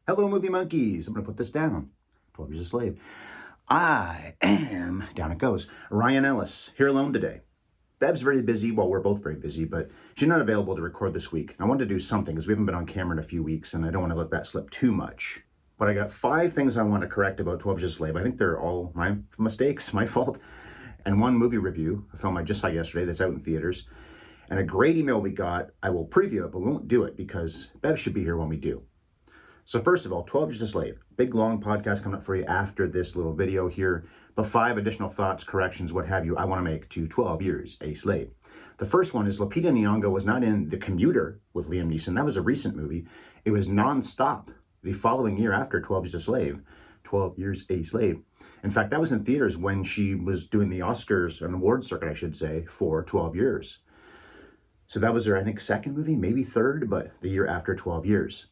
Hello, movie monkeys. I'm going to put this down. 12 Years a Slave. I am, down it goes, Ryan Ellis, here alone today. Bev's very busy. Well, we're both very busy, but she's not available to record this week. I wanted to do something because we haven't been on camera in a few weeks, and I don't want to let that slip too much. But I got 5 things I want to correct about 12 Years a Slave. I think they're all my mistakes, my fault. And one movie review, a film I just saw yesterday that's out in theaters. And a great email we got. I will preview it, but we won't do it because Bev should be here when we do. So first of all, 12 Years a Slave. Big, long podcast coming up for you after this little video here. But 5 additional thoughts, corrections, what have you, I want to make to 12 Years a Slave. The first one is Lupita Nyong'o was not in The Commuter with Liam Neeson. That was a recent movie. It was Non-Stop the following year after 12 Years a Slave. 12 Years a Slave. In fact, that was in theaters when she was doing the Oscars, an award circuit, I should say, for 12 years. So that was her, I think, second movie, maybe third, but the year after 12 years.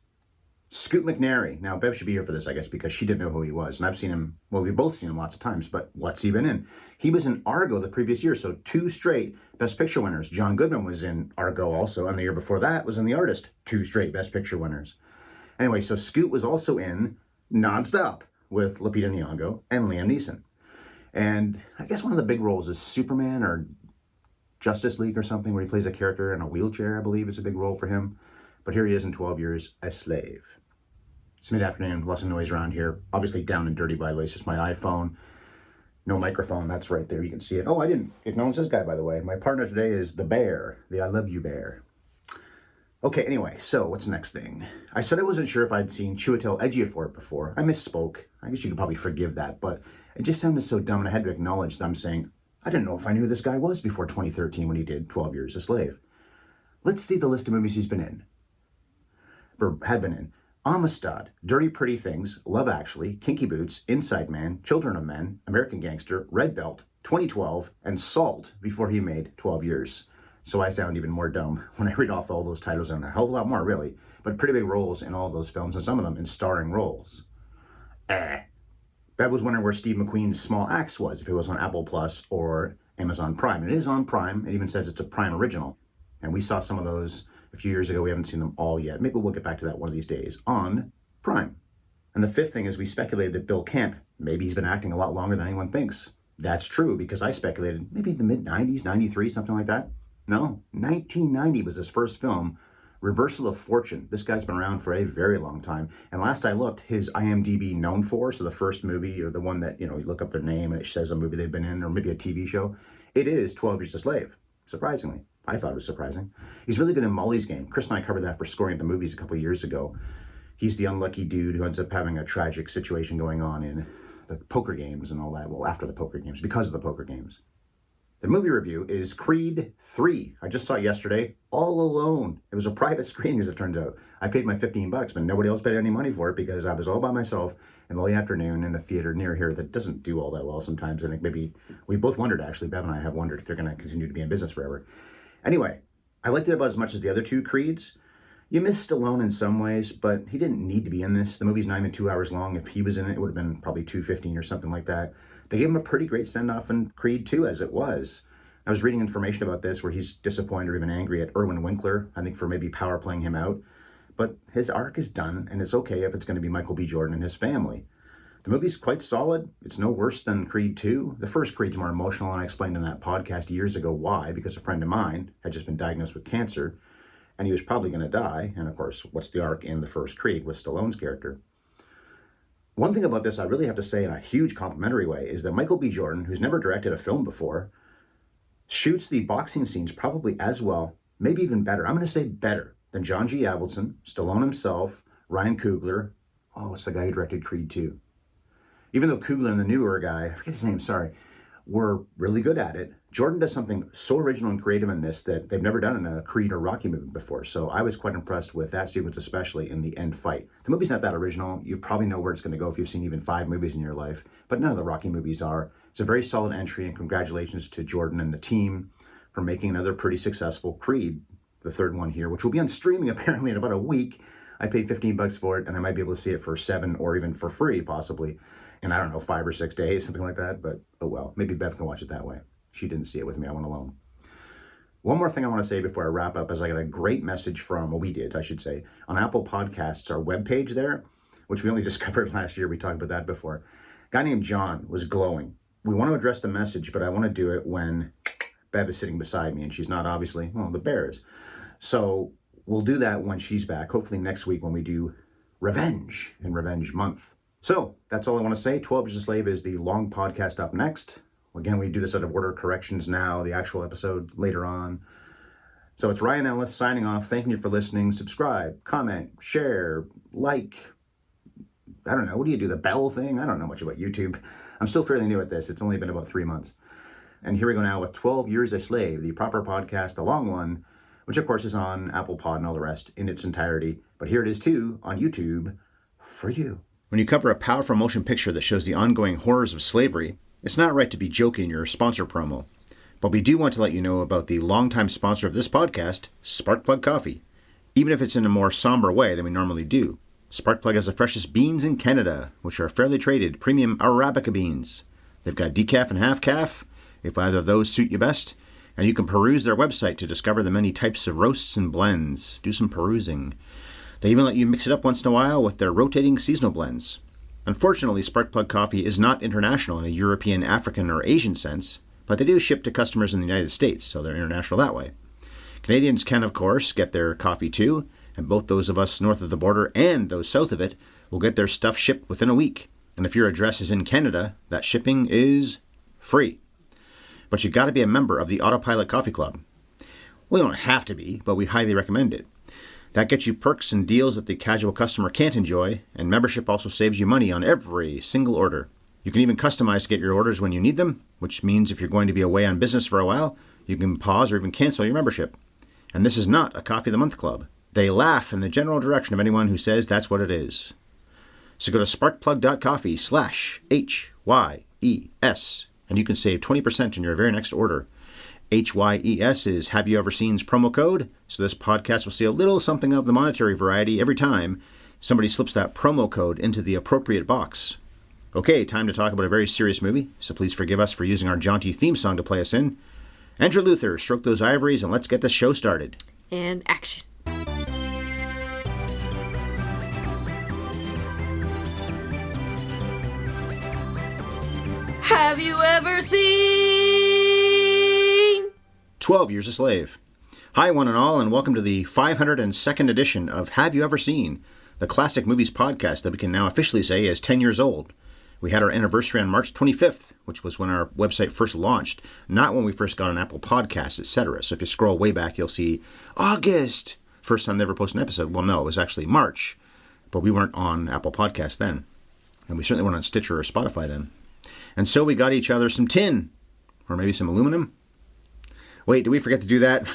Scoot McNairy. Now, Bev should be here for this, I guess, because she didn't know who he was. And I've seen him, well, we've both seen him lots of times, but what's he been in? He was in Argo the previous year, so 2 straight Best Picture winners. John Goodman was in Argo also, and the year before that was in The Artist. 2 straight Best Picture winners. Anyway, so Scoot was also in Non-Stop with Lupita Nyong'o and Liam Neeson. And I guess one of the big roles is Superman or Justice League or something, where he plays a character in a wheelchair, I believe is a big role for him. But here he is in 12 Years a Slave. It's mid-afternoon, lots of noise around here. Obviously down and dirty, by the way. It's just my iPhone. No microphone, that's right there. You can see it. Oh, I didn't acknowledge this guy, by the way. My partner today is the bear, the I Love You bear. Okay, anyway, so what's the next thing? I said I wasn't sure if I'd seen Chiwetel Ejiofor before. I misspoke. I guess you could probably forgive that, but it just sounded so dumb, and I had to acknowledge that I'm saying, I didn't know if I knew who this guy was before 2013 when he did 12 Years a Slave. Let's see the list of movies he's been in, or had been in. Amistad, Dirty Pretty Things, Love Actually, Kinky Boots, Inside Man, Children of Men, American Gangster, Red Belt, 2012, and Salt before he made 12 Years. So I sound even more dumb when I read off all those titles, and a hell of a lot more, really. But pretty big roles in all those films, and some of them in starring roles. Bev was wondering where Steve McQueen's Small Axe was, if it was on Apple Plus or Amazon Prime. It is on Prime. It even says it's a Prime original. And we saw some of those a few years ago. We haven't seen them all yet. Maybe we'll get back to that one of these days on Prime. And the 5th thing is we speculated that Bill Camp, maybe he's been acting a lot longer than anyone thinks. That's true, because I speculated maybe in the mid-90s, 93, something like that. No, 1990 was his first film, Reversal of Fortune. This guy's been around for a very long time. And last I looked, his IMDb known for, so the first movie, or the one that, you look up their name and it says a movie they've been in, or maybe a TV show, it is 12 Years a Slave, surprisingly. I thought it was surprising. He's really good in Molly's Game. Chris and I covered that for Scoring at the Movies a couple of years ago. He's the unlucky dude who ends up having a tragic situation going on in the poker games and all that. Well, after the poker games, because of the poker games. The movie review is Creed 3. I just saw it yesterday, all alone. It was a private screening, as it turns out. I paid my $15, but nobody else paid any money for it because I was all by myself in the late afternoon in a theater near here that doesn't do all that well sometimes. I think maybe we both wondered, actually, Bev and I have wondered if they're going to continue to be in business forever. Anyway, I liked it about as much as the other 2 Creeds. You miss Stallone in some ways, but he didn't need to be in this. The movie's not even 2 hours long. If he was in it, it would have been probably 2:15 or something like that. They gave him a pretty great send-off in Creed 2, as it was. I was reading information about this where he's disappointed or even angry at Erwin Winkler, I think, for maybe power playing him out. But his arc is done, and it's okay if it's going to be Michael B. Jordan and his family. The movie's quite solid. It's no worse than Creed 2. The first Creed's more emotional, and I explained in that podcast years ago why, because a friend of mine had just been diagnosed with cancer, and he was probably going to die. And of course, what's the arc in the first Creed with Stallone's character? One thing about this I really have to say in a huge complimentary way is that Michael B. Jordan, who's never directed a film before, shoots the boxing scenes probably as well, maybe even better. I'm going to say better than John G. Avildsen, Stallone himself, Ryan Coogler. Oh, what's the guy who directed Creed 2? Even though Coogler and the newer guy, I forget his name, sorry, were really good at it, Jordan does something so original and creative in this that they've never done in a Creed or Rocky movie before. So I was quite impressed with that sequence, especially in the end fight. The movie's not that original. You probably know where it's going to go if you've seen even 5 movies in your life, but none of the Rocky movies are. It's a very solid entry, and congratulations to Jordan and the team for making another pretty successful Creed, the 3rd one here, which will be on streaming apparently in about a week. I paid $15 for it, and I might be able to see it for $7 or even for free, possibly. And I don't know, 5 or 6 days, something like that. But oh well, maybe Bev can watch it that way. She didn't see it with me. I went alone. One more thing I want to say before I wrap up is I got a great message from, well, we did, I should say, on Apple Podcasts, our webpage there, which we only discovered last year. We talked about that before. A guy named John was glowing. We want to address the message, but I want to do it when Bev is sitting beside me, and she's not, obviously. Well, the bear is. So we'll do that when she's back, hopefully next week when we do Revenge in Revenge Month. So that's all I want to say. 12 Years a Slave is the long podcast up next. Again, we do this out of order, corrections now, the actual episode later on. So it's Ryan Ellis signing off. Thanking you for listening. Subscribe, comment, share, like. I don't know. What do you do? The bell thing? I don't know much about YouTube. I'm still fairly new at this. It's only been about 3 months. And here we go now with 12 Years a Slave, the proper podcast, the long one, which of course is on Apple Pod and all the rest in its entirety. But here it is too on YouTube for you. When you cover a powerful motion picture that shows the ongoing horrors of slavery, it's not right to be joking your sponsor promo. But we do want to let you know about the longtime sponsor of this podcast, Sparkplug Coffee. Even if it's in a more somber way than we normally do. Sparkplug has the freshest beans in Canada, which are fairly traded premium Arabica beans. They've got decaf and half calf, if either of those suit you best, and you can peruse their website to discover the many types of roasts and blends. Do some perusing. They even let you mix it up once in a while with their rotating seasonal blends. Unfortunately, Sparkplug Coffee is not international in a European, African, or Asian sense, but they do ship to customers in the United States, so they're international that way. Canadians can, of course, get their coffee too, and both those of us north of the border and those south of it will get their stuff shipped within a week. And if your address is in Canada, that shipping is free. But you've got to be a member of the Autopilot Coffee Club. Well, you don't have to be, but we highly recommend it. That gets you perks and deals that the casual customer can't enjoy, and membership also saves you money on every single order. You can even customize to get your orders when you need them, which means if you're going to be away on business for a while, you can pause or even cancel your membership. And this is not a Coffee of the Month club. They laugh in the general direction of anyone who says that's what it is. So go to sparkplug.coffee/HYES, and you can save 20% on your very next order. HYES is Have You Ever Seen's promo code, so this podcast will see a little something of the monetary variety every time somebody slips that promo code into the appropriate box. Okay, time to talk about a very serious movie, so please forgive us for using our jaunty theme song to play us in. Andrew Luther, stroke those ivories and let's get this show started. And action. Have you ever seen 12 Years a Slave? Hi, one and all, and welcome to the 502nd edition of Have You Ever Seen, the classic movies podcast that we can now officially say is 10 years old. We had our anniversary on March 25th, which was when our website first launched, not when we first got on Apple Podcasts, etc. So if you scroll way back, you'll see August, first time they ever posted an episode. Well, no, it was actually March, but we weren't on Apple Podcasts then, and we certainly weren't on Stitcher or Spotify then. And so we got each other some tin, or maybe some aluminum. Wait, did we forget to do that?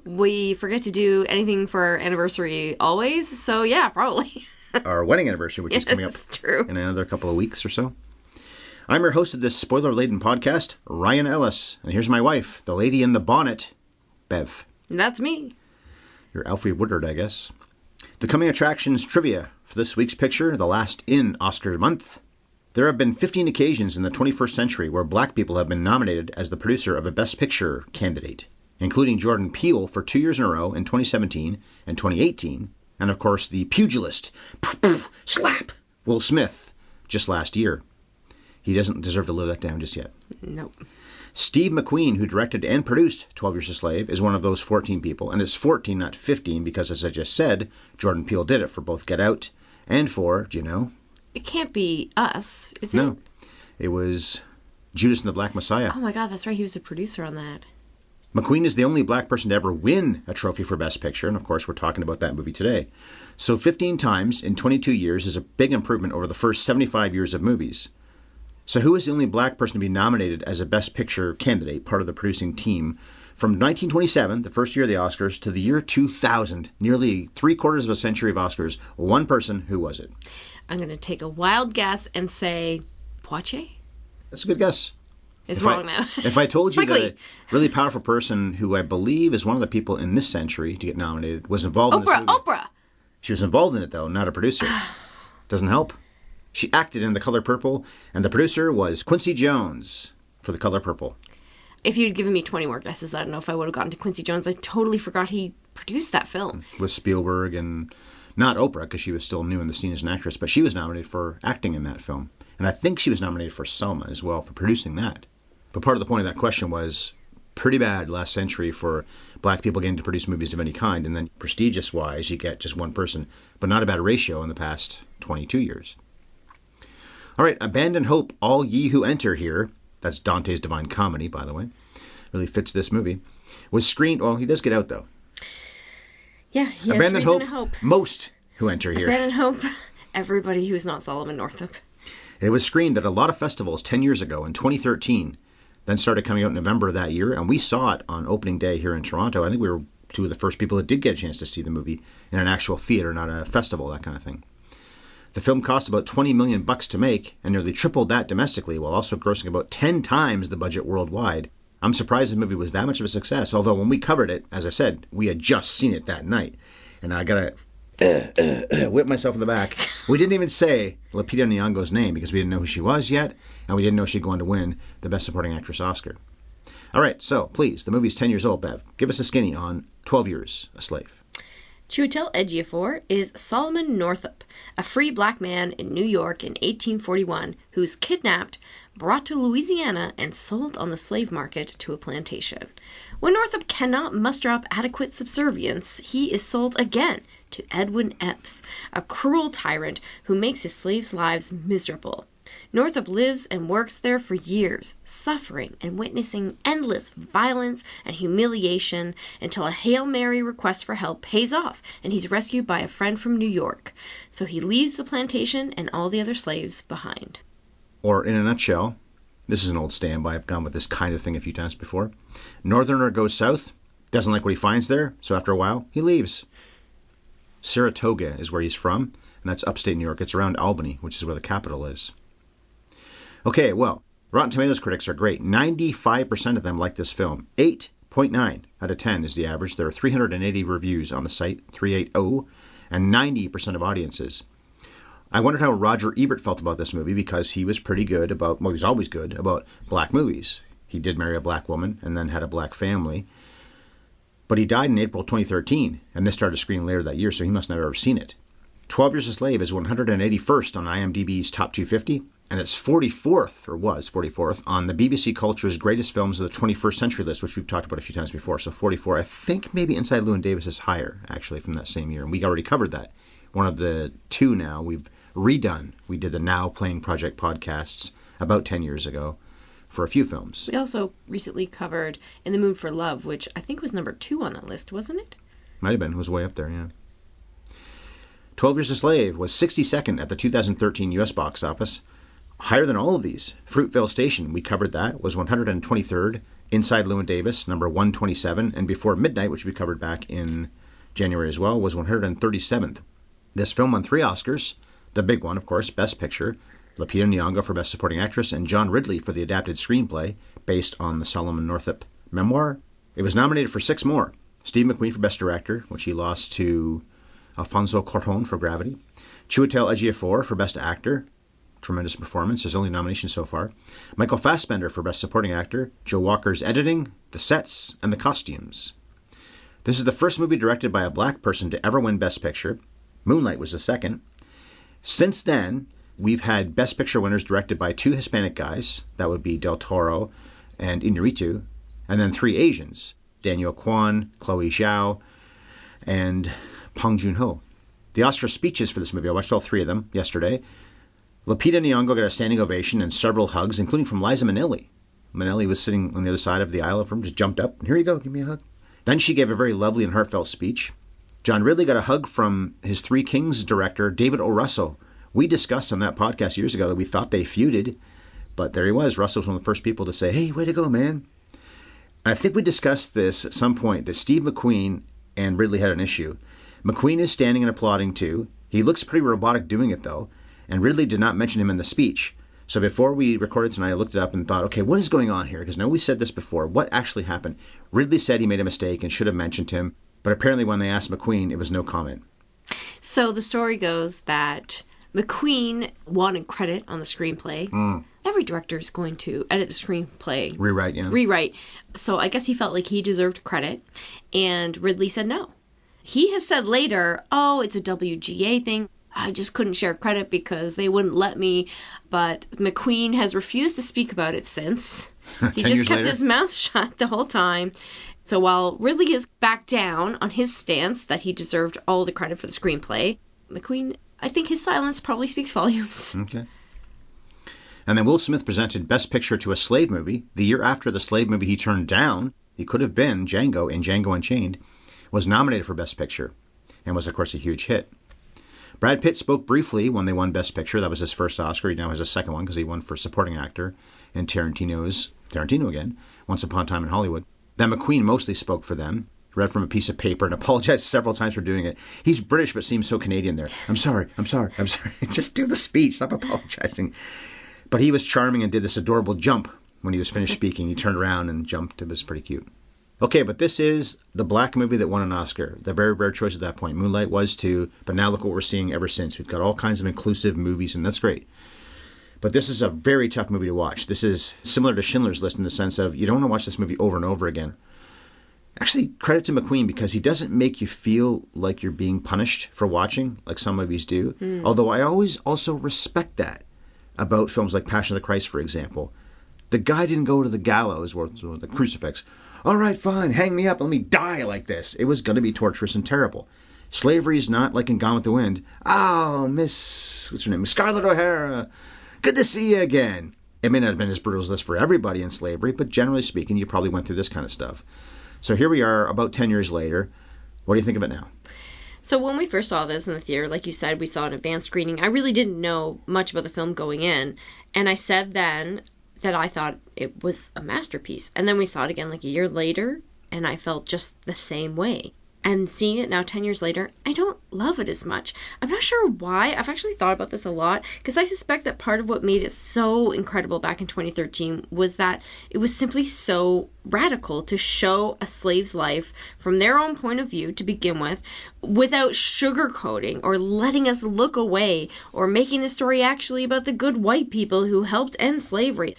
We forget to do anything for our anniversary always, so yeah, probably. Our wedding anniversary, which is coming up in another couple of weeks or so. I'm your host of this spoiler-laden podcast, Ryan Ellis. And here's my wife, the lady in the bonnet, Bev. That's me. You're Alfred Woodard, I guess. The coming attractions trivia for this week's picture, the last in Oscar month. There have been 15 occasions in the 21st century where black people have been nominated as the producer of a Best Picture candidate, including Jordan Peele for 2 years in a row in 2017 and 2018, and of course the pugilist, slap, Will Smith, just last year. He doesn't deserve to live that down just yet. Nope. Steve McQueen, who directed and produced 12 Years a Slave, is one of those 14 people, and it's 14, not 15, because as I just said, Jordan Peele did it for both Get Out and for, do you know? It can't be us, is it? No. It was Judas and the Black Messiah. Oh my god, that's right, he was a producer on that. McQueen is the only black person to ever win a trophy for Best Picture, and of course we're talking about that movie today. So 15 times in 22 years is a big improvement over the first 75 years of movies. So who is the only black person to be nominated as a Best Picture candidate, part of the producing team, from 1927, the first year of the Oscars, to the year 2000, nearly 3/4 of a century of Oscars, one person? Who was it? I'm going to take a wild guess and say Poitier? That's a good guess. It's wrong now. If I told you that a really powerful person who I believe is one of the people in this century to get nominated was involved in this movie. Oprah! She was involved in it, though, not a producer. Doesn't help. She acted in The Color Purple, and the producer was Quincy Jones for The Color Purple. If you'd given me 20 more guesses, I don't know if I would have gotten to Quincy Jones. I totally forgot he produced that film. With Spielberg and Not Oprah, because she was still new in the scene as an actress, but she was nominated for acting in that film. And I think she was nominated for Selma as well for producing that. But part of the point of that question was pretty bad last century for black people getting to produce movies of any kind. And then prestigious-wise, you get just one person, but not a bad ratio in the past 22 years. All right, Abandon Hope, All Ye Who Enter Here. That's Dante's Divine Comedy, by the way. Really fits this movie. Was screened, well, he does get out, though. Yeah, he has Abandon reason Hope, to hope. Most who enter here. Abandon Hope, everybody who's not Solomon Northup. It was screened at a lot of festivals 10 years ago in 2013, then started coming out in November of that year, and we saw it on opening day here in Toronto. I think we were two of the first people that did get a chance to see the movie in an actual theater, not a festival, that kind of thing. The film cost about $20 million to make and nearly tripled that domestically, while also grossing about 10 times the budget worldwide. I'm surprised the movie was that much of a success, although when we covered it, as I said, we had just seen it that night. And I gotta whip myself in the back. We didn't even say Lupita Nyong'o's name because we didn't know who she was yet, and we didn't know she'd go on to win the Best Supporting Actress Oscar. All right, so please, the movie's 10 years old, Bev. Give us a skinny on 12 Years a Slave. Chiwetel Ejiofor is Solomon Northup, a free black man in New York in 1841 who's kidnapped, brought to Louisiana, and sold on the slave market to a plantation. When Northup cannot muster up adequate subservience, he is sold again to Edwin Epps, a cruel tyrant who makes his slaves' lives miserable. Northup lives and works there for years, suffering and witnessing endless violence and humiliation until a Hail Mary request for help pays off and he's rescued by a friend from New York. So he leaves the plantation and all the other slaves behind. Or in a nutshell, this is an old standby. I've gone with this kind of thing a few times before. Northerner goes south, doesn't like what he finds there, so after a while, he leaves. Saratoga is where he's from, and that's upstate New York. It's around Albany, which is where the capital is. Okay, well, Rotten Tomatoes critics are great. 95% of them like this film. 8.9 out of 10 is the average. There are 380 reviews on the site, 380, and 90% of audiences. I wondered how Roger Ebert felt about this movie because he was pretty good about, well, he was always good about black movies. He did marry a black woman and then had a black family. But he died in April 2013, and this started screening later that year, so he must not have ever seen it. 12 Years a Slave is 181st on IMDb's Top 250, and it's 44th, or was 44th, on the BBC Culture's Greatest Films of the 21st Century list, which we've talked about a few times before. So 44. I think maybe Inside Llewyn Davis is higher, actually, from that same year, and we already covered that. One of the two now we've redone. We did the Now Playing Project podcasts about 10 years ago for a few films. We also recently covered In the Mood for Love, which I think was number 2 on that list, wasn't it? Might have been. It was way up there, yeah. 12 Years a Slave was 62nd at the 2013 U.S. box office. Higher than all of these. Fruitvale Station, we covered that, was 123rd. Inside Llewyn Davis, number 127. And Before Midnight, which we covered back in January as well, was 137th. This film won 3 Oscars. The big one, of course, Best Picture. Lupita Nyong'o for Best Supporting Actress, and John Ridley for the adapted screenplay based on the Solomon Northup memoir. It was nominated for 6 more. Steve McQueen for Best Director, which he lost to Alfonso Cuarón for Gravity. Chiwetel Ejiofor for Best Actor. Tremendous performance, his only nomination so far. Michael Fassbender for Best Supporting Actor. Joe Walker's editing, the sets, and the costumes. This is the first movie directed by a black person to ever win Best Picture. Moonlight was the second. Since then, we've had Best Picture winners directed by 2 Hispanic guys. That would be Del Toro and Iñárritu. And then 3 Asians. Daniel Kwan, Chloe Zhao, and Bong Joon-ho. The Oscar speeches for this movie, I watched all 3 of them yesterday. Lupita Nyong'o got a standing ovation and several hugs, including from Liza Minnelli. Minnelli was sitting on the other side of the aisle from him, just jumped up, and here you go, give me a hug. Then she gave a very lovely and heartfelt speech. John Ridley got a hug from his Three Kings director, David O. Russell. We discussed on that podcast years ago that we thought they feuded, but there he was. Russell was one of the first people to say, hey, way to go, man. I think we discussed this at some point, that Steve McQueen and Ridley had an issue. McQueen is standing and applauding too. He looks pretty robotic doing it, though, and Ridley did not mention him in the speech. So before we recorded tonight, I looked it up and thought, okay, what is going on here? Because I know we said this before. What actually happened? Ridley said he made a mistake and should have mentioned him, but apparently when they asked McQueen, it was no comment. So the story goes that McQueen wanted credit on the screenplay. Every director is going to edit the screenplay. Rewrite, yeah. Rewrite. So I guess he felt like he deserved credit, and Ridley said no. He has said later, oh, it's a WGA thing. I just couldn't share credit because they wouldn't let me. But McQueen has refused to speak about it since. He just kept his mouth shut the whole time. So while Ridley has backed down on his stance that he deserved all the credit for the screenplay, McQueen, I think his silence probably speaks volumes. Okay. And then Will Smith presented Best Picture to a slave movie. The year after the slave movie he turned down, he could have been Django in Django Unchained, was nominated for Best Picture and was, of course, a huge hit. Brad Pitt spoke briefly when they won Best Picture. That was his first Oscar. He now has a second one because he won for Supporting Actor in Tarantino again, Once Upon a Time in Hollywood. Then McQueen mostly spoke for them, read from a piece of paper and apologized several times for doing it. He's British but seems so Canadian there. I'm sorry. Just do the speech. Stop apologizing. But he was charming and did this adorable jump when he was finished speaking. He turned around and jumped. It was pretty cute. Okay, but this is the black movie that won an Oscar. The very rare choice at that point. Moonlight was too, but now look what we're seeing ever since. We've got all kinds of inclusive movies, and that's great. But this is a very tough movie to watch. This is similar to Schindler's List in the sense of you don't want to watch this movie over and over again. Actually, credit to McQueen because he doesn't make you feel like you're being punished for watching, like some movies do. Although I always also respect that about films like Passion of the Christ, for example. The guy didn't go to the gallows or the crucifix. All right, fine, hang me up, let me die like this. It was going to be torturous and terrible. Slavery is not like in Gone with the Wind. Oh, what's her name? Scarlett O'Hara. Good to see you again. It may not have been as brutal as this for everybody in slavery, but generally speaking, you probably went through this kind of stuff. So here we are about 10 years later. What do you think of it now? So when we first saw this in the theater, like you said, we saw an advanced screening. I really didn't know much about the film going in. And I said then that I thought it was a masterpiece. And then we saw it again like a year later, and I felt just the same way. And seeing it now 10 years later, I don't love it as much. I'm not sure why. I've actually thought about this a lot because I suspect that part of what made it so incredible back in 2013 was that it was simply so radical to show a slave's life from their own point of view to begin with, without sugarcoating or letting us look away or making the story actually about the good white people who helped end slavery.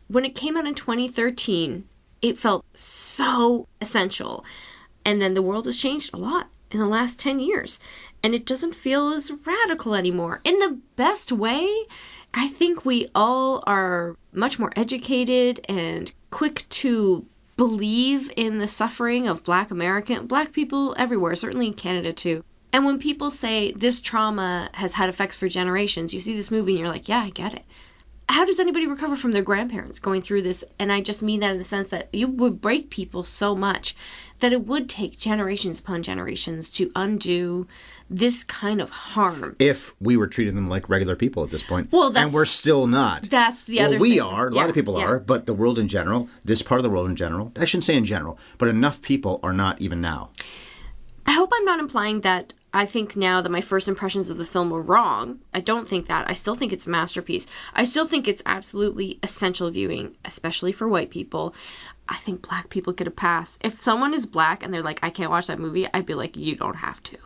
When it came out in 2013, it felt so essential. And then the world has changed a lot in the last 10 years. And it doesn't feel as radical anymore. In the best way, I think we all are much more educated and quick to believe in the suffering of Black people everywhere, certainly in Canada too. And when people say this trauma has had effects for generations, you see this movie and you're like, yeah, I get it. How does anybody recover from their grandparents going through this? And I just mean that in the sense that you would break people so much that it would take generations upon generations to undo this kind of harm. If we were treating them like regular people at this point. Well, and we're still not. That's the other thing. We are. A lot of people are. But the world in general, this part of the world in general, I shouldn't say in general, but enough people are not even now. I hope I'm not implying that I think now that my first impressions of the film were wrong. I don't think that. I still think it's a masterpiece. I still think it's absolutely essential viewing, especially for white people. I think Black people get a pass. If someone is Black and they're like, I can't watch that movie, I'd be like, you don't have to.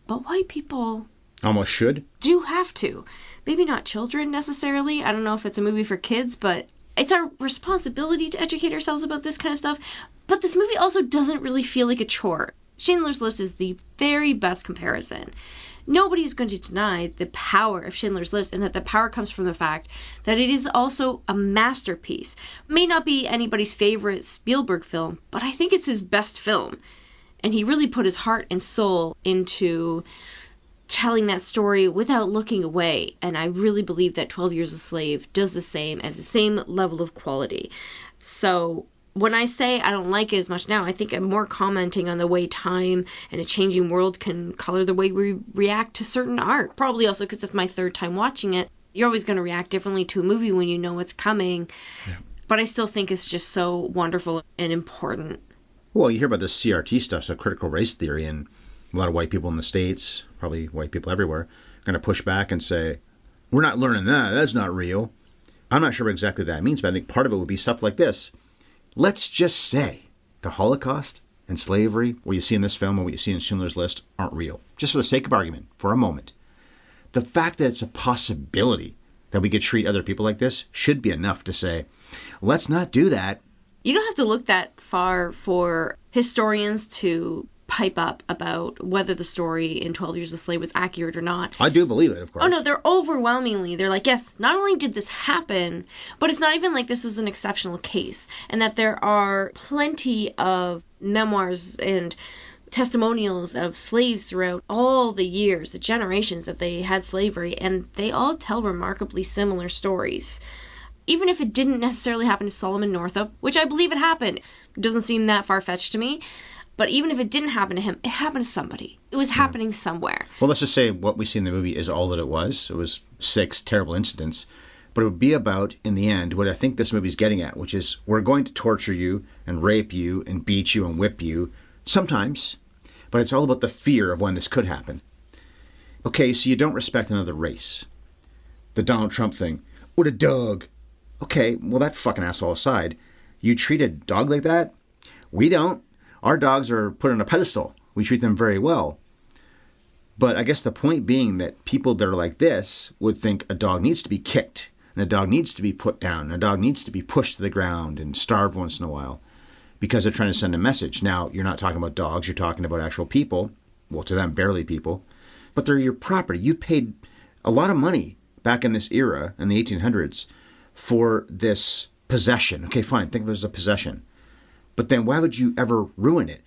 But white people almost should. Do have to. Maybe not children necessarily. I don't know if it's a movie for kids, but it's our responsibility to educate ourselves about this kind of stuff. But this movie also doesn't really feel like a chore. Schindler's List is the very best comparison. Nobody is going to deny the power of Schindler's List and that the power comes from the fact that it is also a masterpiece. It may not be anybody's favorite Spielberg film, but I think it's his best film. And he really put his heart and soul into telling that story without looking away. And I really believe that 12 Years a Slave does the same, as the same level of quality. So when I say I don't like it as much now, I think I'm more commenting on the way time and a changing world can color the way we react to certain art. Probably also because it's my third time watching it. You're always going to react differently to a movie when you know what's coming. Yeah. But I still think it's just so wonderful and important. Well, you hear about this CRT stuff, so critical race theory, and a lot of white people in the States, probably white people everywhere, are going to push back and say, we're not learning that. That's not real. I'm not sure what exactly that means, but I think part of it would be stuff like this. Let's just say the Holocaust and slavery, what you see in this film and what you see in Schindler's List, aren't real. Just for the sake of argument, for a moment. The fact that it's a possibility that we could treat other people like this should be enough to say, let's not do that. You don't have to look that far for historians to pipe up about whether the story in 12 Years a Slave was accurate or not. I do believe it, of course. Oh, no, they're overwhelmingly, they're like, yes, not only did this happen, but it's not even like this was an exceptional case. And that there are plenty of memoirs and testimonials of slaves throughout all the years, the generations that they had slavery, and they all tell remarkably similar stories. Even if it didn't necessarily happen to Solomon Northup, which I believe it happened, it doesn't seem that far-fetched to me, but even if it didn't happen to him, it happened to somebody. It was happening somewhere. Well, let's just say what we see in the movie is all that it was. It was 6 terrible incidents. But it would be about, in the end, what I think this movie's getting at, which is we're going to torture you and rape you and beat you and whip you sometimes. But it's all about the fear of when this could happen. Okay, so you don't respect another race. The Donald Trump thing. What a dog. Okay, well, that fucking asshole aside, you treat a dog like that? We don't. Our dogs are put on a pedestal. We treat them very well. But I guess the point being that people that are like this would think a dog needs to be kicked, and a dog needs to be put down, and a dog needs to be pushed to the ground and starved once in a while, because they're trying to send a message. Now, you're not talking about dogs, you're talking about actual people. Well, to them, barely people. But they're your property. You paid a lot of money back in this era, in the 1800s, for this possession. Okay, fine, think of it as a possession. But then why would you ever ruin it?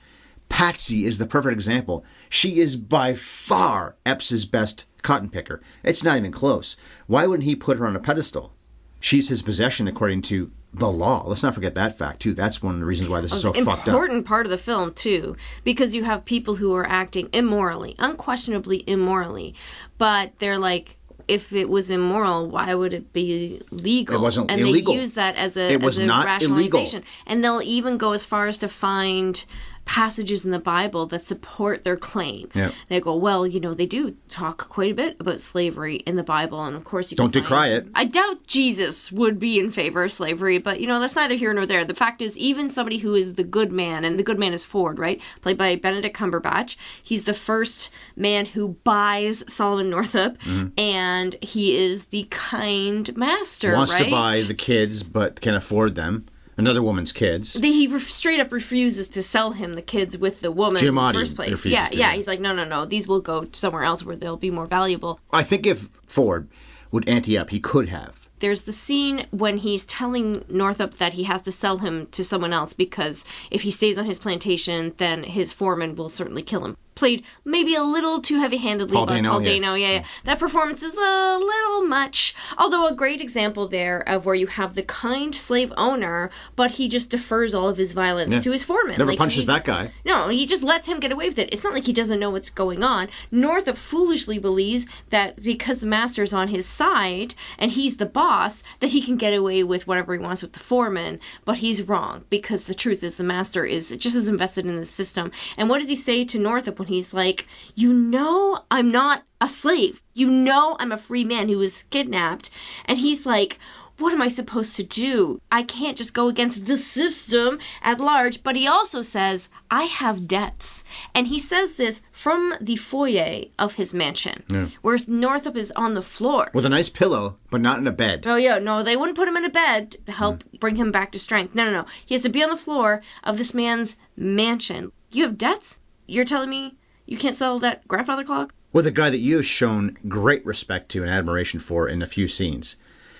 Patsy is the perfect example. She is by far Epps' best cotton picker. It's not even close. Why wouldn't he put her on a pedestal? She's his possession according to the law. Let's not forget that fact, too. That's one of the reasons why this is so fucked up. Important part of the film, too, because you have people who are acting immorally, unquestionably immorally, but they're like, if it was immoral, why would it be legal? It wasn't and illegal. They use that as a not rationalization. illegal. And they'll even go as far as to find passages in the Bible that support their claim. Yeah. They go, well, you know, they do talk quite a bit about slavery in the Bible, and of course you don't can decry it. I doubt Jesus would be in favor of slavery, but you know, that's neither here nor there. The fact is, even somebody who is the good man, and the good man is Ford, right? Played by Benedict Cumberbatch. He's the first man who buys Solomon Northup, and he is the kind master, Wants right? to buy the kids, but can afford them. Another woman's kids. He straight up refuses to sell him the kids with the woman in the first place. Yeah. He's like, no. These will go somewhere else where they'll be more valuable. I think if Ford would ante up, he could have. There's the scene when he's telling Northup that he has to sell him to someone else because if he stays on his plantation, then his foreman will certainly kill him. Played maybe a little too heavy-handedly by Paul Dano. Yeah. That performance is a little much. Although a great example there of where you have the kind slave owner, but he just defers all of his violence to his foreman. Never punches that guy. No, he just lets him get away with it. It's not like he doesn't know what's going on. Northup foolishly believes that because the master's on his side and he's the boss, that he can get away with whatever he wants with the foreman. But he's wrong, because the truth is the master is just as invested in the system. And what does he say to Northup when he's like, you know I'm not a slave. You know I'm a free man who was kidnapped. And he's like, what am I supposed to do? I can't just go against the system at large. But he also says, I have debts. And he says this from the foyer of his mansion, where Northup is on the floor. With a nice pillow, but not in a bed. Oh, yeah. No, they wouldn't put him in a bed to help bring him back to strength. No. He has to be on the floor of this man's mansion. You have debts? You're telling me you can't sell that grandfather clock? With a guy that you have shown great respect to and admiration for in a few scenes.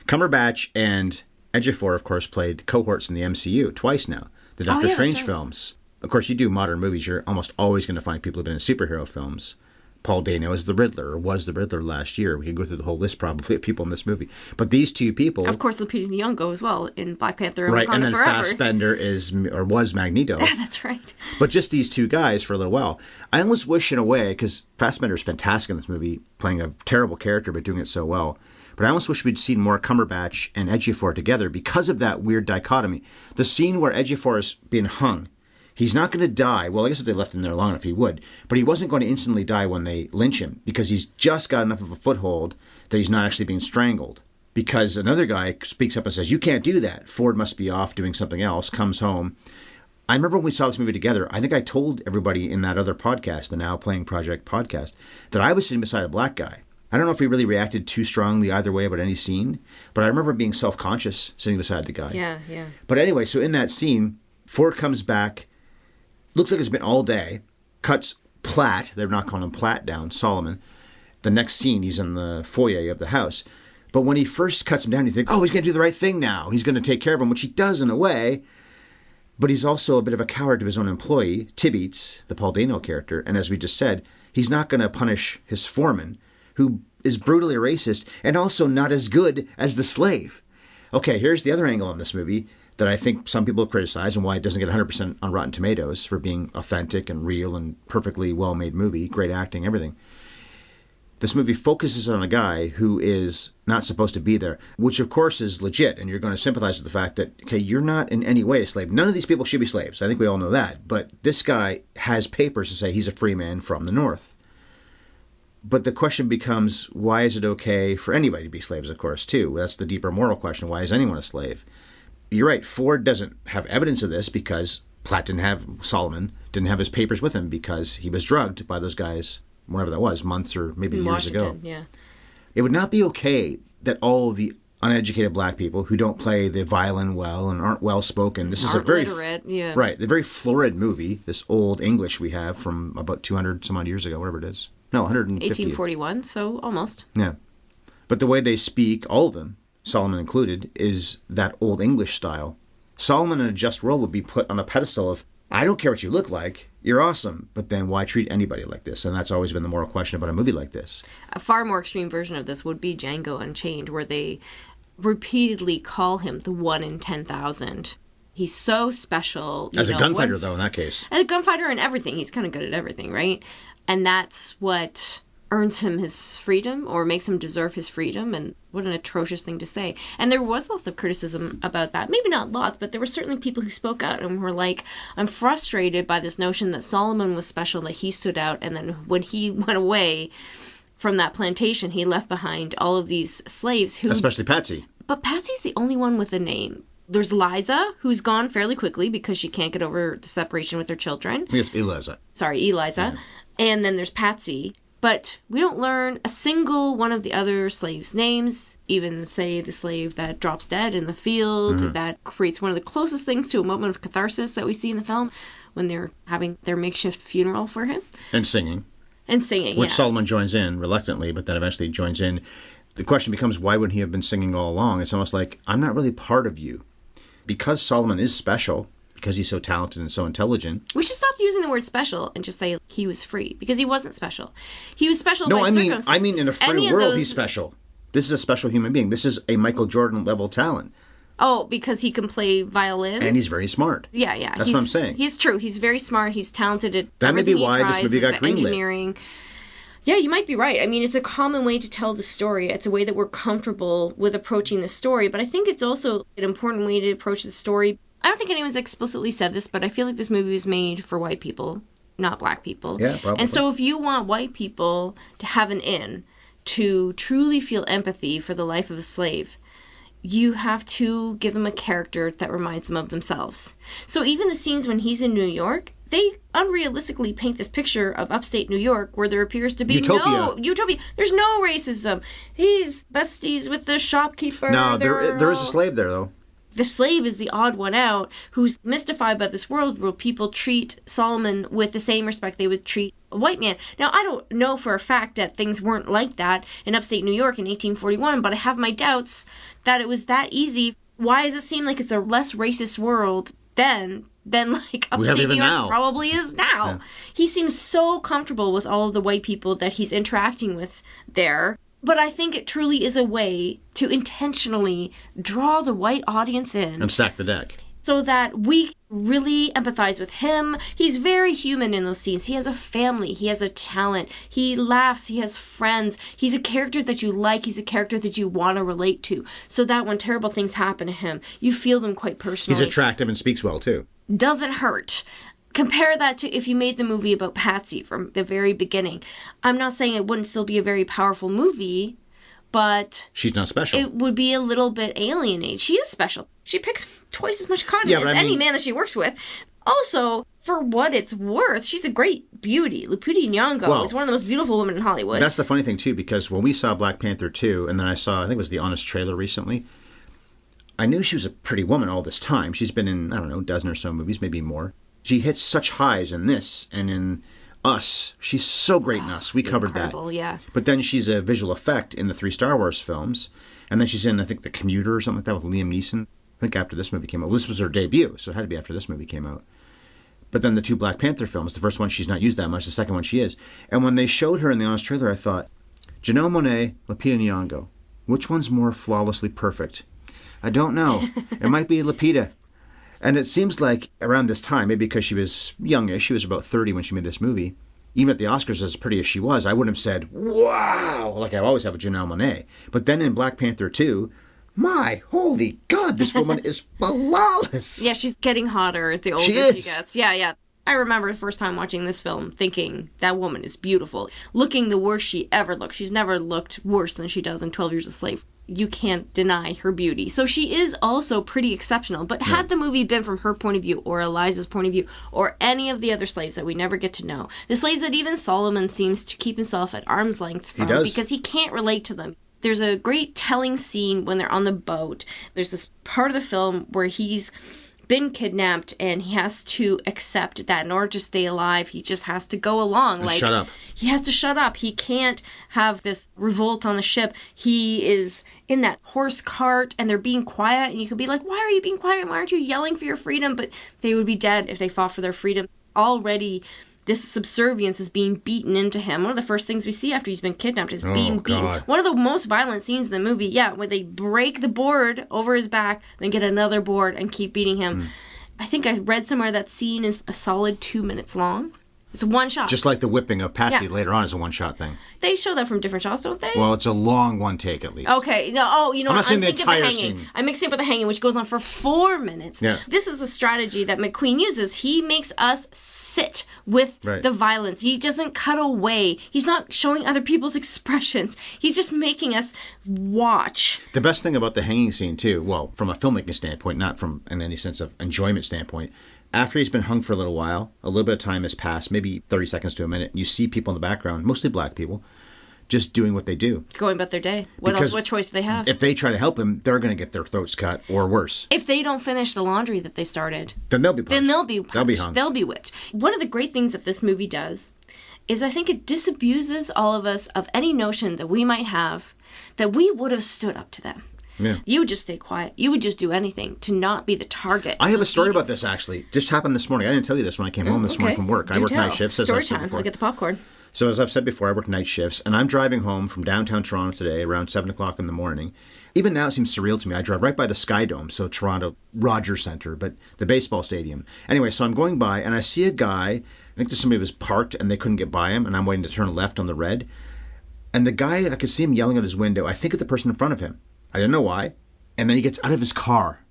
Cumberbatch and Ejiofor, of course, played cohorts in the MCU twice now. The Doctor Strange films. Of course, you do modern movies, you're almost always going to find people who've been in superhero films. Paul Dano is the Riddler, or was the Riddler last year. We could go through the whole list probably of people in this movie. But these two people... Of course, Lupita Nyong'o as well in Black Panther and right, Wakanda and then Forever. Fassbender was Magneto. That's right. But just these two guys for a little while. I almost wish in a way, because Fassbender's fantastic in this movie, playing a terrible character but doing it so well. But I almost wish we'd seen more Cumberbatch and Ejiofor together because of that weird dichotomy. The scene where Ejiofor is being hung, he's not going to die. Well, I guess if they left him there long enough, he would. But he wasn't going to instantly die when they lynch him because he's just got enough of a foothold that he's not actually being strangled. Because another guy speaks up and says, you can't do that. Ford must be off doing something else, comes home. I remember when we saw this movie together, I think I told everybody in that other podcast, the Now Playing Project podcast, that I was sitting beside a black guy. I don't know if he really reacted too strongly either way about any scene, but I remember being self-conscious sitting beside the guy. Yeah. But But anyway, so in that scene, Ford comes back, looks like it's been all day, cuts Platt, they're not calling him Platt down, Solomon. The next scene, he's in the foyer of the house. But when he first cuts him down, you think, oh, he's going to do the right thing now. He's going to take care of him, which he does in a way. But he's also a bit of a coward to his own employee, Tibeats, the Paul Dano character. And as we just said, he's not going to punish his foreman, who is brutally racist and also not as good as the slave. Okay, here's the other angle on this movie that I think some people criticize and why it doesn't get 100% on Rotten Tomatoes for being authentic and real and perfectly well-made movie, great acting, everything. This movie focuses on a guy who is not supposed to be there, which of course is legit, and you're going to sympathize with the fact that, okay, you're not in any way a slave. None of these people should be slaves. I think we all know that. But this guy has papers to say he's a free man from the North. But the question becomes, why is it okay for anybody to be slaves, of course, too? That's the deeper moral question. Why is anyone a slave? You're right, Ford doesn't have evidence of this because Solomon didn't have his papers with him because he was drugged by those guys, whenever that was, months or maybe years ago. Yeah. It would not be okay that all the uneducated black people who don't play the violin well and aren't well-spoken, this is a very... literate, yeah. Right, the very florid movie, this old English we have from about 200 some odd years ago, whatever it is. No, 150. 1841, so almost. Yeah. But the way they speak, all of them, Solomon included, is that old English style. Solomon in a just world would be put on a pedestal of, I don't care what you look like, you're awesome, but then why treat anybody like this? And that's always been the moral question about a movie like this. A far more extreme version of this would be Django Unchained, where they repeatedly call him the 1 in 10,000. He's so special. As a gunfighter, though, in that case. As a gunfighter and everything. He's kind of good at everything, right? And that's what earns him his freedom or makes him deserve his freedom. And what an atrocious thing to say. And there was lots of criticism about that. Maybe not lots, but there were certainly people who spoke out and were like, I'm frustrated by this notion that Solomon was special, that he stood out. And then when he went away from that plantation, he left behind all of these slaves who... Especially Patsy. But Patsy's the only one with a name. There's Liza, who's gone fairly quickly because she can't get over the separation with her children. Yes, Eliza. Sorry, Eliza. Yeah. And then there's Patsy. But we don't learn a single one of the other slaves' names, even, say, the slave that drops dead in the field. Mm-hmm. That creates one of the closest things to a moment of catharsis that we see in the film when they're having their makeshift funeral for him. And singing. Which Solomon joins in reluctantly, but then eventually joins in. The question becomes, why wouldn't he have been singing all along? It's almost like, I'm not really part of you. Because Solomon is special, because he's so talented and so intelligent. We should stop using the word special and just say he was free, because he wasn't special. He was special by circumstances. I mean in a free world, he's special. This is a special human being. This is a Michael Jordan level talent. Oh, because he can play violin? And he's very smart. Yeah. That's what I'm saying. He's true. He's very smart. He's talented at that everything may be why this movie got greenlit. Engineering. Yeah, you might be right. I mean, it's a common way to tell the story. It's a way that we're comfortable with approaching the story. But I think it's also an important way to approach the story. I don't think anyone's explicitly said this, but I feel like this movie was made for white people, not black people. Yeah, probably. And so if you want white people to have an in, to truly feel empathy for the life of a slave, you have to give them a character that reminds them of themselves. So even the scenes when he's in New York, they unrealistically paint this picture of upstate New York where there appears to be utopia. There's no racism. He's besties with the shopkeeper. No, there is a slave there, though. The slave is the odd one out who's mystified by this world where people treat Solomon with the same respect they would treat a white man. Now, I don't know for a fact that things weren't like that in upstate New York in 1841, but I have my doubts that it was that easy. Why does it seem like it's a less racist world then than like upstate New York probably is now? Yeah. He seems so comfortable with all of the white people that he's interacting with there. But I think it truly is a way to intentionally draw the white audience in. And stack the deck. So that we really empathize with him. He's very human in those scenes. He has a family. He has a talent. He laughs. He has friends. He's a character that you like. He's a character that you want to relate to. So that when terrible things happen to him, you feel them quite personally. He's attractive and speaks well, too. Doesn't hurt. Compare that to if you made the movie about Patsy from the very beginning. I'm not saying it wouldn't still be a very powerful movie, but... She's not special. It would be a little bit alienating. She is special. She picks twice as much cotton as any man that she works with. Also, for what it's worth, she's a great beauty. Lupita Nyong'o is one of the most beautiful women in Hollywood. That's the funny thing, too, because when we saw Black Panther 2, and then I think it was the Honest trailer recently, I knew she was a pretty woman all this time. She's been in, I don't know, a dozen or so movies, maybe more. She hits such highs in this and in Us. She's so great in Us. We covered Incredible, that. yeah. But then she's a visual effect in the 3 Star Wars films. And then she's in, I think, The Commuter or something like that with Liam Neeson. I think after this movie came out. Well, this was her debut, so it had to be after this movie came out. But then the 2 Black Panther films, the first one she's not used that much, the second one she is. And when they showed her in the Honest trailer, I thought, Janelle Monáe, Lupita Nyong'o, which one's more flawlessly perfect? I don't know. It might be Lupita. And it seems like around this time, maybe because she was youngish, she was about 30 when she made this movie, even at the Oscars, as pretty as she was, I wouldn't have said, wow, like I always have with Janelle Monáe. But then in Black Panther 2, my holy God, this woman is flawless. Yeah, she's getting hotter the older she gets. Yeah. I remember the first time watching this film thinking, that woman is beautiful. Looking the worst she ever looked. She's never looked worse than she does in 12 Years a Slave. You can't deny her beauty. So she is also pretty exceptional. But had the movie been from her point of view, or Eliza's point of view, or any of the other slaves that we never get to know, the slaves that even Solomon seems to keep himself at arm's length from because he can't relate to them. There's a great telling scene when they're on the boat. There's this part of the film where he's been kidnapped and he has to accept that in order to stay alive, he just has to go along. And shut up. He has to shut up. He can't have this revolt on the ship. He is in that horse cart and they're being quiet, and you could be like, why are you being quiet? Why aren't you yelling for your freedom? But they would be dead if they fought for their freedom. Already, this subservience is being beaten into him. One of the first things we see after he's been kidnapped is being beaten. God. One of the most violent scenes in the movie, where they break the board over his back, then get another board and keep beating him. I think I read somewhere that scene is a solid 2 minutes long. It's a one shot. Just like the whipping of Patsy later on is a one-shot thing. They show that from different shots, don't they? Well, it's a long one take at least. Okay. No, I'm not saying the thinking of the entire hanging. scene. I'm mixing up with the hanging, which goes on for 4 minutes. Yeah. This is a strategy that McQueen uses. He makes us sit with the violence. He doesn't cut away. He's not showing other people's expressions. He's just making us watch. The best thing about the hanging scene, too, well, from a filmmaking standpoint, not from in any sense of enjoyment standpoint, after he's been hung for a little while, a little bit of time has passed, maybe 30 seconds to a minute, and you see people in the background, mostly black people, just doing what they do. Going about their day. What choice do they have? If they try to help him, they're going to get their throats cut, or worse. If they don't finish the laundry that they started, then they'll be punished. Then they'll be punished. They'll be hung. They'll be whipped. One of the great things that this movie does is I think it disabuses all of us of any notion that we might have that we would have stood up to them. Yeah. You would just stay quiet. You would just do anything to not be the target. I have a story about this, actually. Just happened this morning. I didn't tell you this when I came home this morning from work. I work night shifts. Story time. I'll get the popcorn. So as I've said before, I work night shifts, and I'm driving home from downtown Toronto today around 7 o'clock in the morning. Even now it seems surreal to me. I drive right by the Sky Dome, so Toronto Rogers Centre, but the baseball stadium. Anyway, so I'm going by, and I see a guy, I think there's somebody who was parked, and they couldn't get by him, and I'm waiting to turn left on the red. And the guy, I could see him yelling out his window. I think at the person in front of him. I didn't know why. And then he gets out of his car.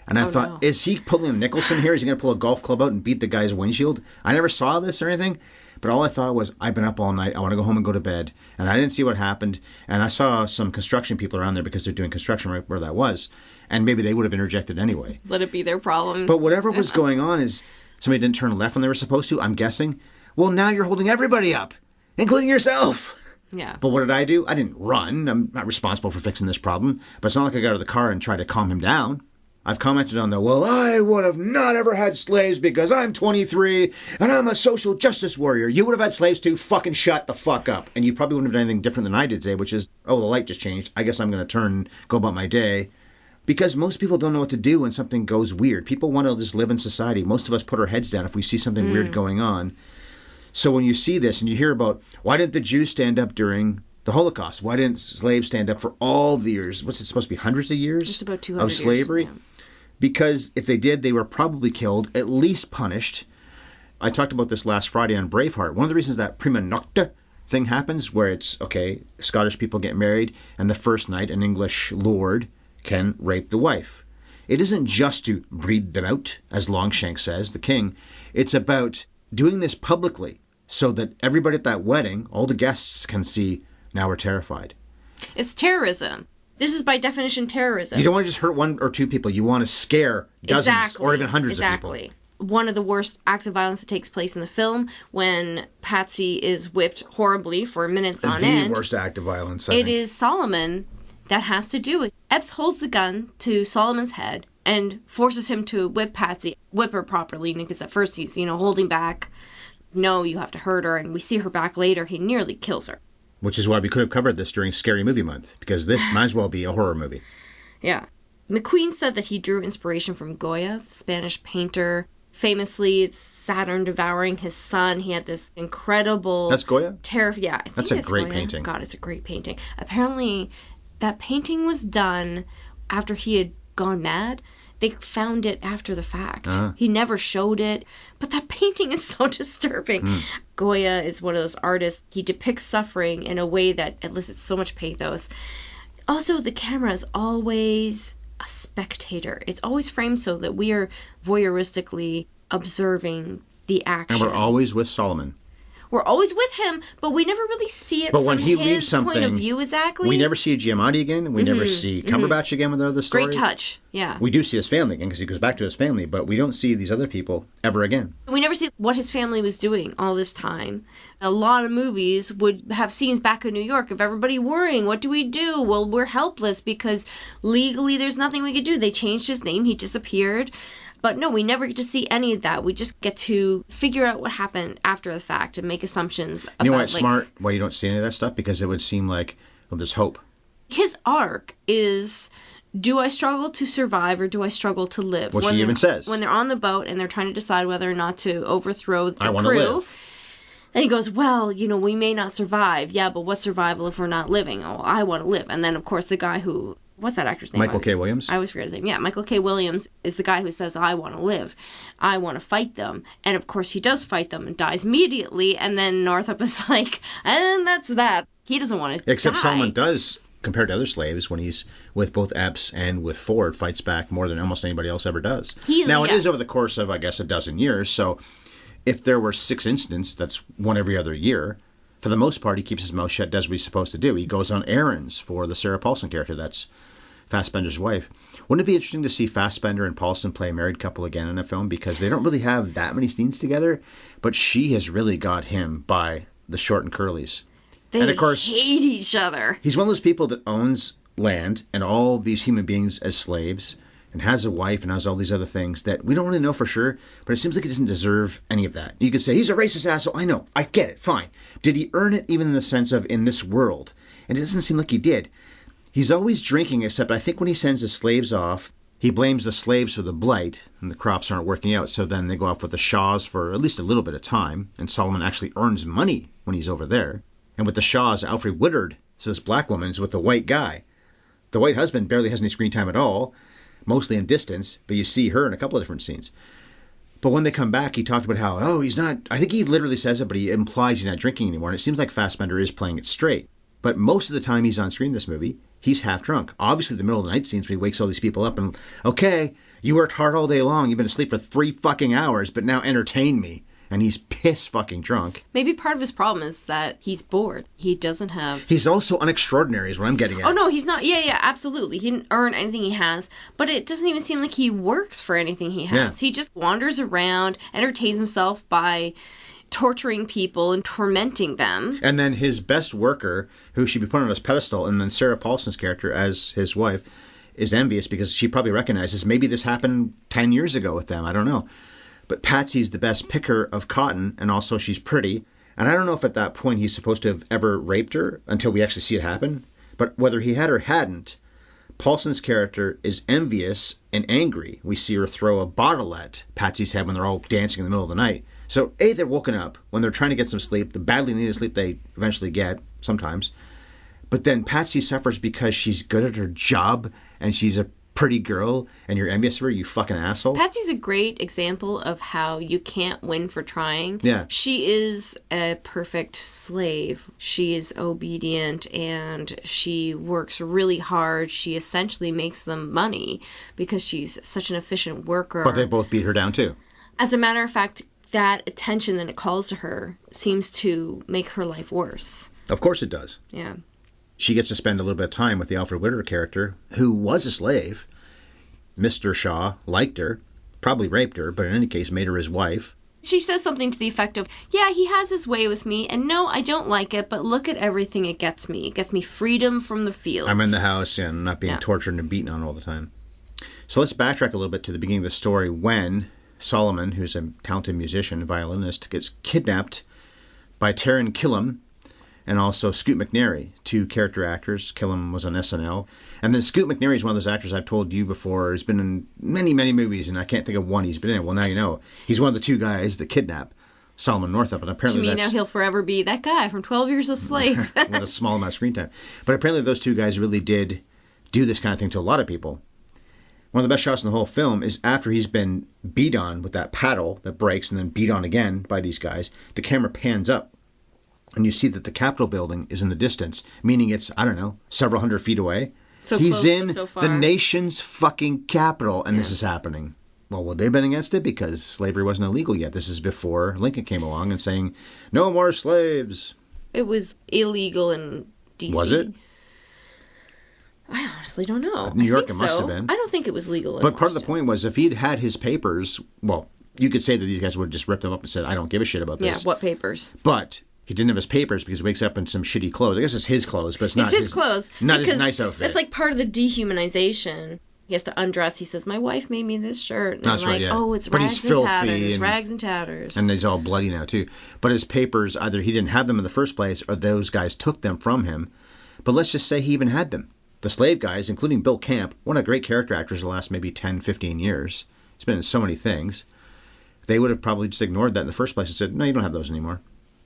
And I thought, is he pulling a Nicholson here? Is he going to pull a golf club out and beat the guy's windshield? I never saw this or anything. But all I thought was, I've been up all night. I want to go home and go to bed. And I didn't see what happened. And I saw some construction people around there because they're doing construction right where that was. And maybe they would have interjected anyway. Let it be their problem. But whatever was going on is somebody didn't turn left when they were supposed to, I'm guessing. Well, now you're holding everybody up, including yourself. Yeah. But what did I do? I didn't run. I'm not responsible for fixing this problem. But it's not like I got out of the car and tried to calm him down. I've commented on well, I would have not ever had slaves because I'm 23 and I'm a social justice warrior. You would have had slaves too. Fucking shut the fuck up. And you probably wouldn't have done anything different than I did today, which is, the light just changed. I guess I'm going to turn and go about my day. Because most people don't know what to do when something goes weird. People want to just live in society. Most of us put our heads down if we see something weird going on. So when you see this and you hear about, why didn't the Jews stand up during the Holocaust? Why didn't slaves stand up for all the years? What's it supposed to be, hundreds of years? Just about 200 of slavery? Years, yeah. Because if they did, they were probably killed, at least punished. I talked about this last Friday on Braveheart. One of the reasons that prima nocta thing happens, where it's, Scottish people get married, and the first night an English lord can rape the wife. It isn't just to breed them out, as Longshanks says, the king. It's about doing this publicly, so that everybody at that wedding, all the guests can see, now we're terrified. It's terrorism. This is by definition terrorism. You don't want to just hurt one or two people. You want to scare dozens or even hundreds of people. One of the worst acts of violence that takes place in the film when Patsy is whipped horribly for minutes on end. The worst act of violence, It is Solomon that has to do it. Epps holds the gun to Solomon's head and forces him to whip Patsy. Whip her properly, because at first he's, holding back. no, you have to hurt her. And we see her back later. He nearly kills her. Which is why we could have covered this during Scary Movie Month, because this might as well be a horror movie. Yeah. McQueen said that he drew inspiration from Goya, the Spanish painter. Famously, it's Saturn devouring his son. He had this incredible... That's Goya? Yeah, I think That's a great Goya. painting. God, it's a great painting. Apparently, that painting was done after he had gone mad. They found it after the fact. He never showed it. But that painting is so disturbing. Goya is one of those artists. He depicts suffering in a way that elicits so much pathos. Also, the camera is always a spectator. It's always framed so that we are voyeuristically observing the action. And we're always with Solomon. We're always with him, but we never really see it But from when he his leaves something, point of view exactly. We never see Giamatti again. We never see Cumberbatch again with another story. Great touch, yeah. We do see his family again because he goes back to his family, but we don't see these other people ever again. We never see what his family was doing all this time. A lot of movies would have scenes back in New York of everybody worrying, what do we do? Well, we're helpless because legally there's nothing we could do. They changed his name, he disappeared. But no, we never get to see any of that. We just get to figure out what happened after the fact and make assumptions about, you know why it's smart? Why you don't see any of that stuff? Because it would seem like, well, there's hope. His arc is, do I struggle to survive or do I struggle to live? What she even says. When they're on the boat and they're trying to decide whether or not to overthrow the I want to crew. live. And he goes, well, we may not survive. Yeah, but what's survival if we're not living? Oh, I want to live. And then, of course, the guy who... What's that actor's name? Michael K. Williams? I always forget his name. Yeah, Michael K. Williams is the guy who says, I want to live. I want to fight them. And of course he does fight them and dies immediately. And then Northup is like, and that's that. He doesn't want to Except die. Solomon does, compared to other slaves, when he's with both Epps and with Ford, fights back more than almost anybody else ever does. It is over the course of, I guess, a dozen years. So if there were 6 incidents, that's one every other year. For the most part, he keeps his mouth shut, does what he's supposed to do. He goes on errands for the Sarah Paulson character. That's Fassbender's wife. Wouldn't it be interesting to see Fassbender and Paulson play a married couple again in a film? Because they don't really have that many scenes together, but she has really got him by the short and curlies. They and of course, hate each other. He's one of those people that owns land and all these human beings as slaves and has a wife and has all these other things that we don't really know for sure, but it seems like he doesn't deserve any of that. You could say, he's a racist asshole. I know. I get it. Fine. Did he earn it even in the sense of in this world? And it doesn't seem like he did. He's always drinking, except I think when he sends his slaves off, he blames the slaves for the blight, and the crops aren't working out, so then they go off with the Shaws for at least a little bit of time, and Solomon actually earns money when he's over there. And with the Shaws, Alfred Woodard, so this black woman, is with the white guy. The white husband barely has any screen time at all, mostly in distance, but you see her in a couple of different scenes. But when they come back, he talked about how, he's not, I think he literally says it, but he implies he's not drinking anymore, and it seems like Fassbender is playing it straight. But most of the time he's on screen in this movie, he's half drunk. Obviously, the middle of the night scenes where he wakes all these people up and, okay, you worked hard all day long. You've been asleep for 3 fucking hours, but now entertain me. And he's piss fucking drunk. Maybe part of his problem is that he's bored. He doesn't have... He's also unextraordinary is what I'm getting at. Oh, no, he's not. Yeah, absolutely. He didn't earn anything he has, but it doesn't even seem like he works for anything he has. Yeah. He just wanders around, entertains himself by torturing people and tormenting them. And then his best worker, who should be put on his pedestal, and then Sarah Paulson's character as his wife, is envious because she probably recognizes maybe this happened 10 years ago with them. I don't know. But Patsy's the best picker of cotton, and also she's pretty. And I don't know if at that point he's supposed to have ever raped her until we actually see it happen. But whether he had or hadn't, Paulson's character is envious and angry. We see her throw a bottle at Patsy's head when they're all dancing in the middle of the night. So, A, they're woken up when they're trying to get some sleep, the badly needed sleep they eventually get, sometimes. But then Patsy suffers because she's good at her job, and she's a pretty girl, and you're envious of her, you fucking asshole. Patsy's a great example of how you can't win for trying. Yeah. She is a perfect slave. She is obedient, and she works really hard. She essentially makes them money because she's such an efficient worker. But they both beat her down, too. As a matter of fact, that attention that it calls to her seems to make her life worse. Of course it does. Yeah. She gets to spend a little bit of time with the Alfred Woodard character, who was a slave. Mr. Shaw liked her, probably raped her, but in any case made her his wife. She says something to the effect of, yeah, he has his way with me, and no, I don't like it, but look at everything it gets me. It gets me freedom from the fields. I'm in the house and not being tortured and beaten on all the time. So let's backtrack a little bit to the beginning of the story when Solomon, who's a talented musician and violinist, gets kidnapped by Taran Killam and also Scoot McNairy, two character actors. Killam was on SNL. And then Scoot McNairy is one of those actors I've told you before. He's been in many, many movies, and I can't think of one he's been in. Well, now you know. He's one of the two guys that kidnap Solomon Northup, and apparently to me, now he'll forever be that guy from 12 Years a Slave. with a small amount of screen time. But apparently those two guys really did do this kind of thing to a lot of people. One of the best shots in the whole film is after he's been beat on with that paddle that breaks and then beat on again by these guys, the camera pans up and you see that the Capitol building is in the distance, meaning it's, I don't know, several hundred feet away. So he's close, in but so far. the nation's fucking capital, and this is happening. Well, would they have been against it? Because slavery wasn't illegal yet. This is before Lincoln came along and saying, no more slaves. It was illegal in D.C. Was it? I honestly don't know. New York, I think it must so. have been. I don't think it was legal in But part of the Washington. point was, if he'd had his papers, well, you could say that these guys would have just ripped them up and said, I don't give a shit about Yeah, this. what papers? But he didn't have his papers because he wakes up in some shitty clothes. I guess it's his clothes, but it's not his clothes. Not because his nice outfit. It's like part of the dehumanization. He has to undress. He says, my wife made me this shirt. And That's I'm right, like, yeah. oh, it's But rags he's and filthy tatters. and- Rags and tatters. And he's all bloody now, too. But his papers, either he didn't have them in the first place or those guys took them from him. But let's just say he even had them. The slave guys, including Bill Camp, one of the great character actors of the last maybe 10, 15 years. He's been in so many things. They would have probably just ignored that in the first place and said, no, you don't have those anymore.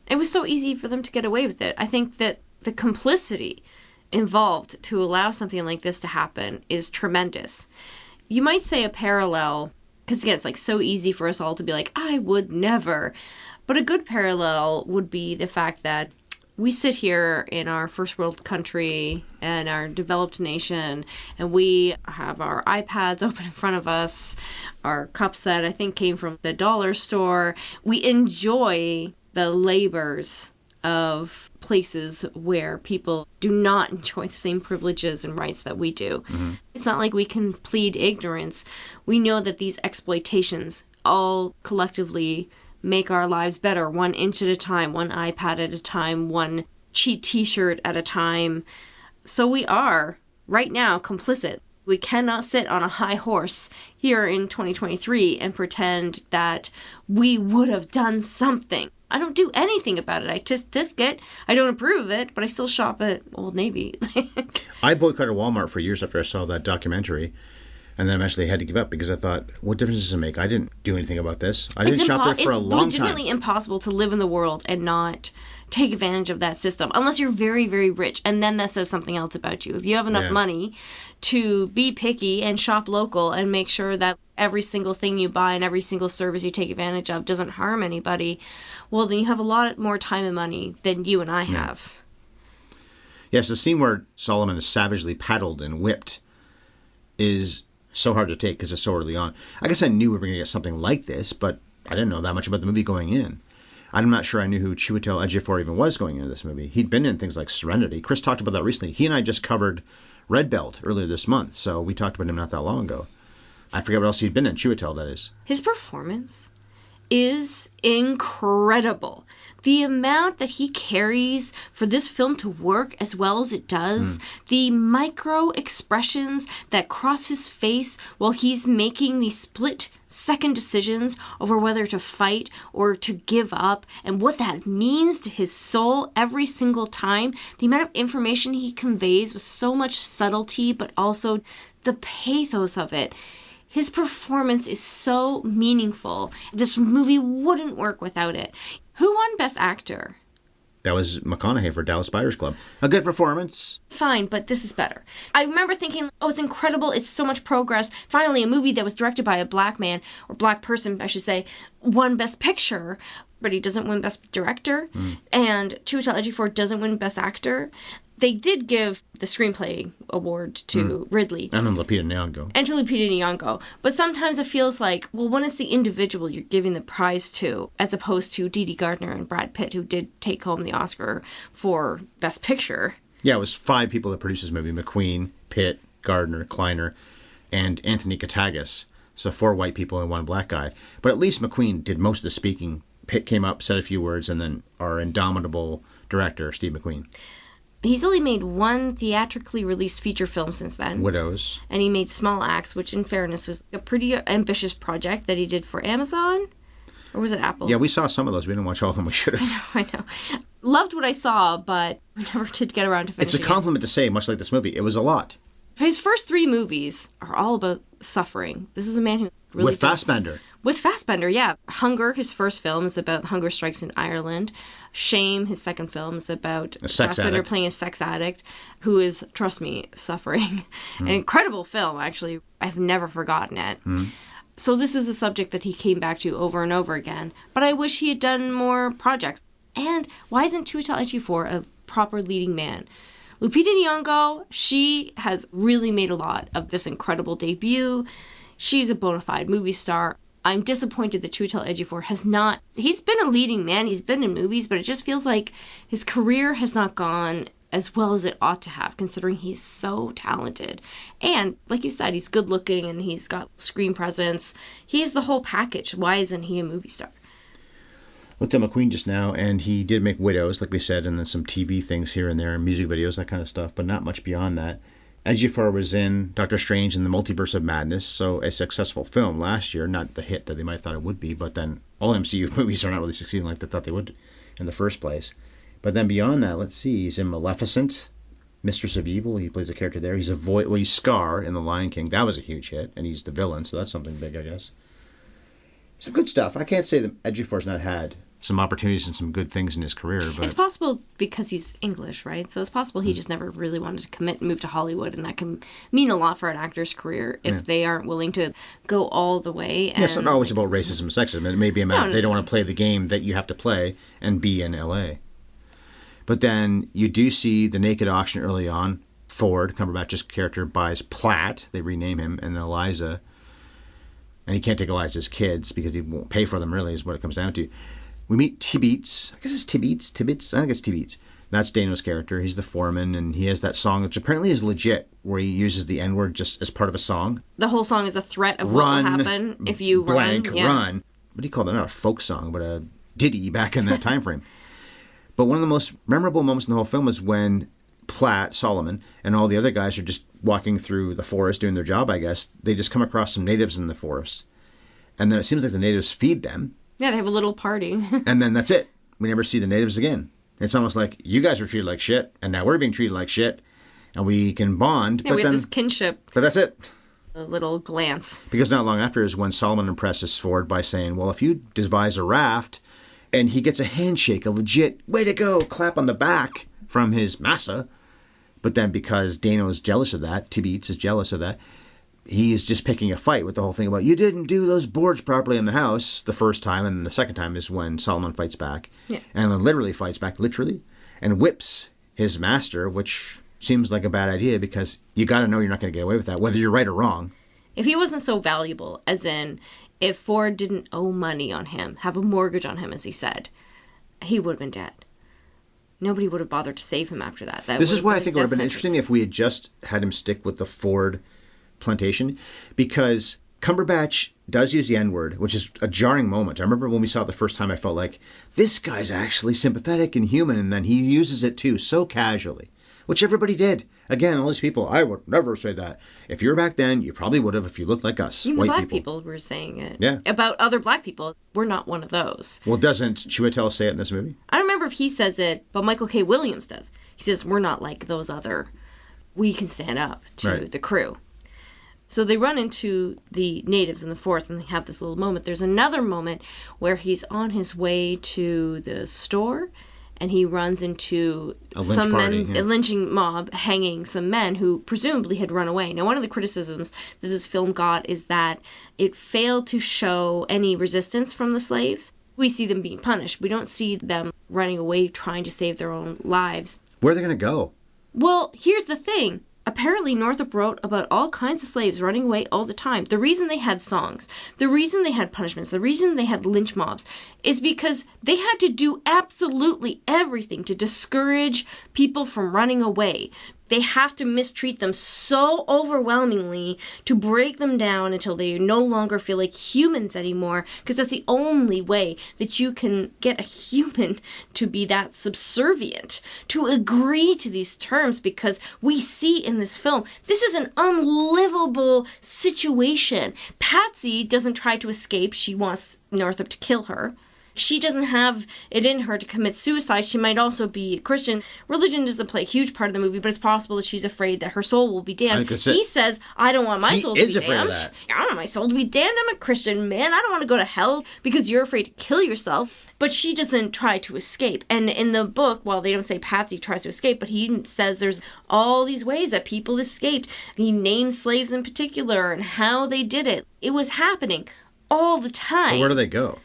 It was so easy for them to get away with it. I think that the complicity involved to allow something like this to happen is tremendous. You might say a parallel, because again, it's like so easy for us all to be like, I would never. But a good parallel would be the fact that we sit here in our first world country and our developed nation, and we have our iPads open in front of us. Our cup set, I think, came from the dollar store. We enjoy the labors of places where people do not enjoy the same privileges and rights that we do. Mm-hmm. It's not like we can plead ignorance. We know that these exploitations all collectively make our lives better, 1 inch at a time, one iPad at a time, one cheap t-shirt at a time. So we are, right now, complicit. We cannot sit on a high horse here in 2023 and pretend that we would have done something. I don't do anything about it. I just it. I don't approve of it, but I still shop at Old Navy. I boycotted Walmart for years after I saw that documentary. And then eventually I had to give up because I thought, what difference does it make? I didn't do anything about this. I didn't shop there for a long time. It's legitimately impossible to live in the world and not take advantage of that system unless you're very, very rich. And then that says something else about you. If you have enough money to be picky and shop local and make sure that every single thing you buy and every single service you take advantage of doesn't harm anybody, well, then you have a lot more time and money than you and I have. Yes, the scene where Solomon is savagely paddled and whipped is so hard to take because it's so early on. I guess I knew we were going to get something like this, but I didn't know that much about the movie going in. I'm not sure I knew who Chiwetel Ejiofor even was going into this movie. He'd been in things like Serenity. Chris talked about that recently. He and I just covered Red Belt earlier this month, so we talked about him not that long ago. I forget what else he'd been in. Chiwetel, that is. His performance is incredible. The amount that he carries for this film to work as well as it does, the micro expressions that cross his face while he's making these split-second decisions over whether to fight or to give up, and what that means to his soul every single time, the amount of information he conveys with so much subtlety, but also the pathos of it. His performance is so meaningful. This movie wouldn't work without it. Who won Best Actor? That was McConaughey for Dallas Buyers Club. A good performance. Fine, but this is better. I remember thinking, oh, it's incredible. It's so much progress. Finally, a movie that was directed by a black man, or black person, I should say, won Best Picture, but he doesn't win Best Director. And Chiwetel Ejiofor doesn't win Best Actor. They did give the screenplay award to Ridley. And then Lupita Nyong'o. And to Lupita Nyong'o. But sometimes it feels like, well, when it's the individual you're giving the prize to, as opposed to Dee Dee Gardner and Brad Pitt, who did take home the Oscar for Best Picture. Yeah, it was 5 people that produced this movie. McQueen, Pitt, Gardner, Kleiner, and Anthony Katagis. So 4 white people and 1 black guy. But at least McQueen did most of the speaking. Pitt came up, said a few words, and then our indomitable director, Steve McQueen. He's only made one theatrically released feature film since then. Widows. And he made Small Axe, which in fairness was a pretty ambitious project that he did for Amazon. Or was it Apple? Yeah, we saw some of those. We didn't watch all of them. We should have. I know. Loved what I saw, but I never did get around to finishing It's a compliment to say, much like this movie, it was a lot. His first 3 movies are all about suffering. This is a man who really With Fassbender. With Fassbender, yeah. Hunger, his first film, is about hunger strikes in Ireland. Shame, his second film, is about Fassbender playing a sex addict who is, trust me, suffering. An incredible film, actually. I've never forgotten it. So this is a subject that he came back to over and over again. But I wish he had done more projects. And why isn't Chiwetel Ejiofor a proper leading man? Lupita Nyong'o, she has really made a lot of this incredible debut. She's a bona fide movie star. I'm disappointed that Chiwetel Ejiofor has not... He's been a leading man. He's been in movies, but it just feels like his career has not gone as well as it ought to have, considering he's so talented. And, like you said, he's good looking and he's got screen presence. He's the whole package. Why isn't he a movie star? Looked at McQueen just now, and he did make Widows, like we said, and then some TV things here and there, music videos, that kind of stuff, but not much beyond that. Ejiofor was in Doctor Strange and the Multiverse of Madness, so a successful film last year, not the hit that they might have thought it would be, but then all MCU movies are not really succeeding like they thought they would in the first place. But then beyond that, let's see, he's in Maleficent, Mistress of Evil, he plays a character there. He's he's Scar in The Lion King, that was a huge hit, and he's the villain, so that's something big, I guess. Some good stuff. I can't say that Ejiofor's not had some opportunities and some good things in his career. But it's possible because he's English, right? So it's possible he just never really wanted to commit and move to Hollywood, and that can mean a lot for an actor's career if they aren't willing to go all the way. And... it's not always about racism and sexism. It may be a matter they don't want to play the game that you have to play and be in L.A. But then you do see the naked auction early on. Ford, Cumberbatch's character, buys Platt. They rename him, and Eliza. And he can't take Eliza's kids because he won't pay for them, really, is what it comes down to. We meet Tibbets. I guess it's Tibbets. I think it's Tibbets. That's Dano's character. He's the foreman, and he has that song, which apparently is legit, where he uses the N-word just as part of a song. The whole song is a threat of what will happen if you run. Run. What do you call that? Not a folk song, but a ditty back in that time frame. But one of the most memorable moments in the whole film is when Platt, Solomon, and all the other guys are just walking through the forest doing their job, I guess. They just come across some natives in the forest. And then it seems like the natives feed them. Yeah, they have a little party. And then that's it. We never see the natives again. It's almost like you guys were treated like shit, and now we're being treated like shit, and we can bond. Yeah, we have this kinship. But that's it. A little glance. Because not long after is when Solomon impresses Ford by saying, well, if you devise a raft, and he gets a handshake, a legit, way to go, clap on the back from his massa. But then because Dano's jealous of that, Tibbets is jealous of that, he's just picking a fight with the whole thing about, you didn't do those boards properly in the house the first time, and then the second time is when Solomon fights back. Yeah. And then literally fights back, and whips his master, which seems like a bad idea because you got to know you're not going to get away with that, whether you're right or wrong. If he wasn't so valuable, as in, if Ford didn't owe money on him, have a mortgage on him, as he said, he would have been dead. Nobody would have bothered to save him after that. This is why I think it would have been interesting if we had just had him stick with the Ford plantation, because Cumberbatch does use the N-word, which is a jarring moment. I remember when we saw it the first time, I felt like, this guy's actually sympathetic and human, and then he uses it too, so casually, which everybody did. Again, all these people, I would never say that. If you were back then, you probably would have if you looked like us, even white black people were saying it. Yeah. About other black people. We're not one of those. Well, doesn't Chiwetel say it in this movie? I don't remember if he says it, but Michael K. Williams does. He says, we're not like those other... We can stand up to the crew. So they run into the natives in the forest and they have this little moment. There's another moment where he's on his way to the store and he runs into a lynching mob hanging some men who presumably had run away. Now, one of the criticisms that this film got is that it failed to show any resistance from the slaves. We see them being punished. We don't see them running away trying to save their own lives. Where are they going to go? Well, here's the thing. Apparently, Northup wrote about all kinds of slaves running away all the time. The reason they had songs, the reason they had punishments, the reason they had lynch mobs is because they had to do absolutely everything to discourage people from running away. They have to mistreat them so overwhelmingly to break them down until they no longer feel like humans anymore, because that's the only way that you can get a human to be that subservient, to agree to these terms, because we see in this film, this is an unlivable situation. Patsy doesn't try to escape. She wants Northup to kill her. She doesn't have it in her to commit suicide. She might also be a Christian. Religion doesn't play a huge part of the movie, but it's possible that she's afraid that her soul will be damned. He says, I don't want my soul to be damned. I don't want my soul to be damned. I'm a Christian man. I don't want to go to hell because you're afraid to kill yourself. But she doesn't try to escape. And in the book, well, they don't say Patsy tries to escape, but he says there's all these ways that people escaped. He names slaves in particular and how they did it. It was happening all the time. But where do they go?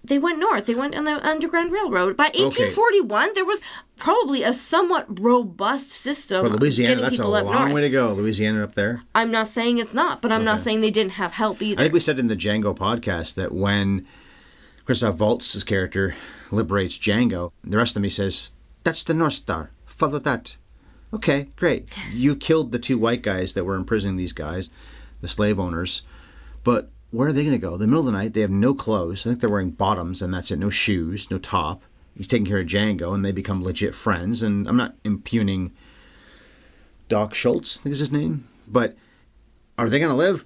They went north. They went on the Underground Railroad. By 1841, there was probably a somewhat robust system. But Louisiana, that's a long way to go. Louisiana up there. I'm not saying it's not, but I'm not saying they didn't have help either. I think we said in the Django podcast that when Christoph Waltz's character liberates Django, the rest of me says, that's the North Star. Follow that. Okay, great. You killed the 2 white guys that were imprisoning these guys, the slave owners, but where are they going to go? In the middle of the night, they have no clothes. I think they're wearing bottoms, and that's it. No shoes, no top. He's taking care of Django, and they become legit friends. And I'm not impugning Doc Schultz, I think is his name. But are they going to live?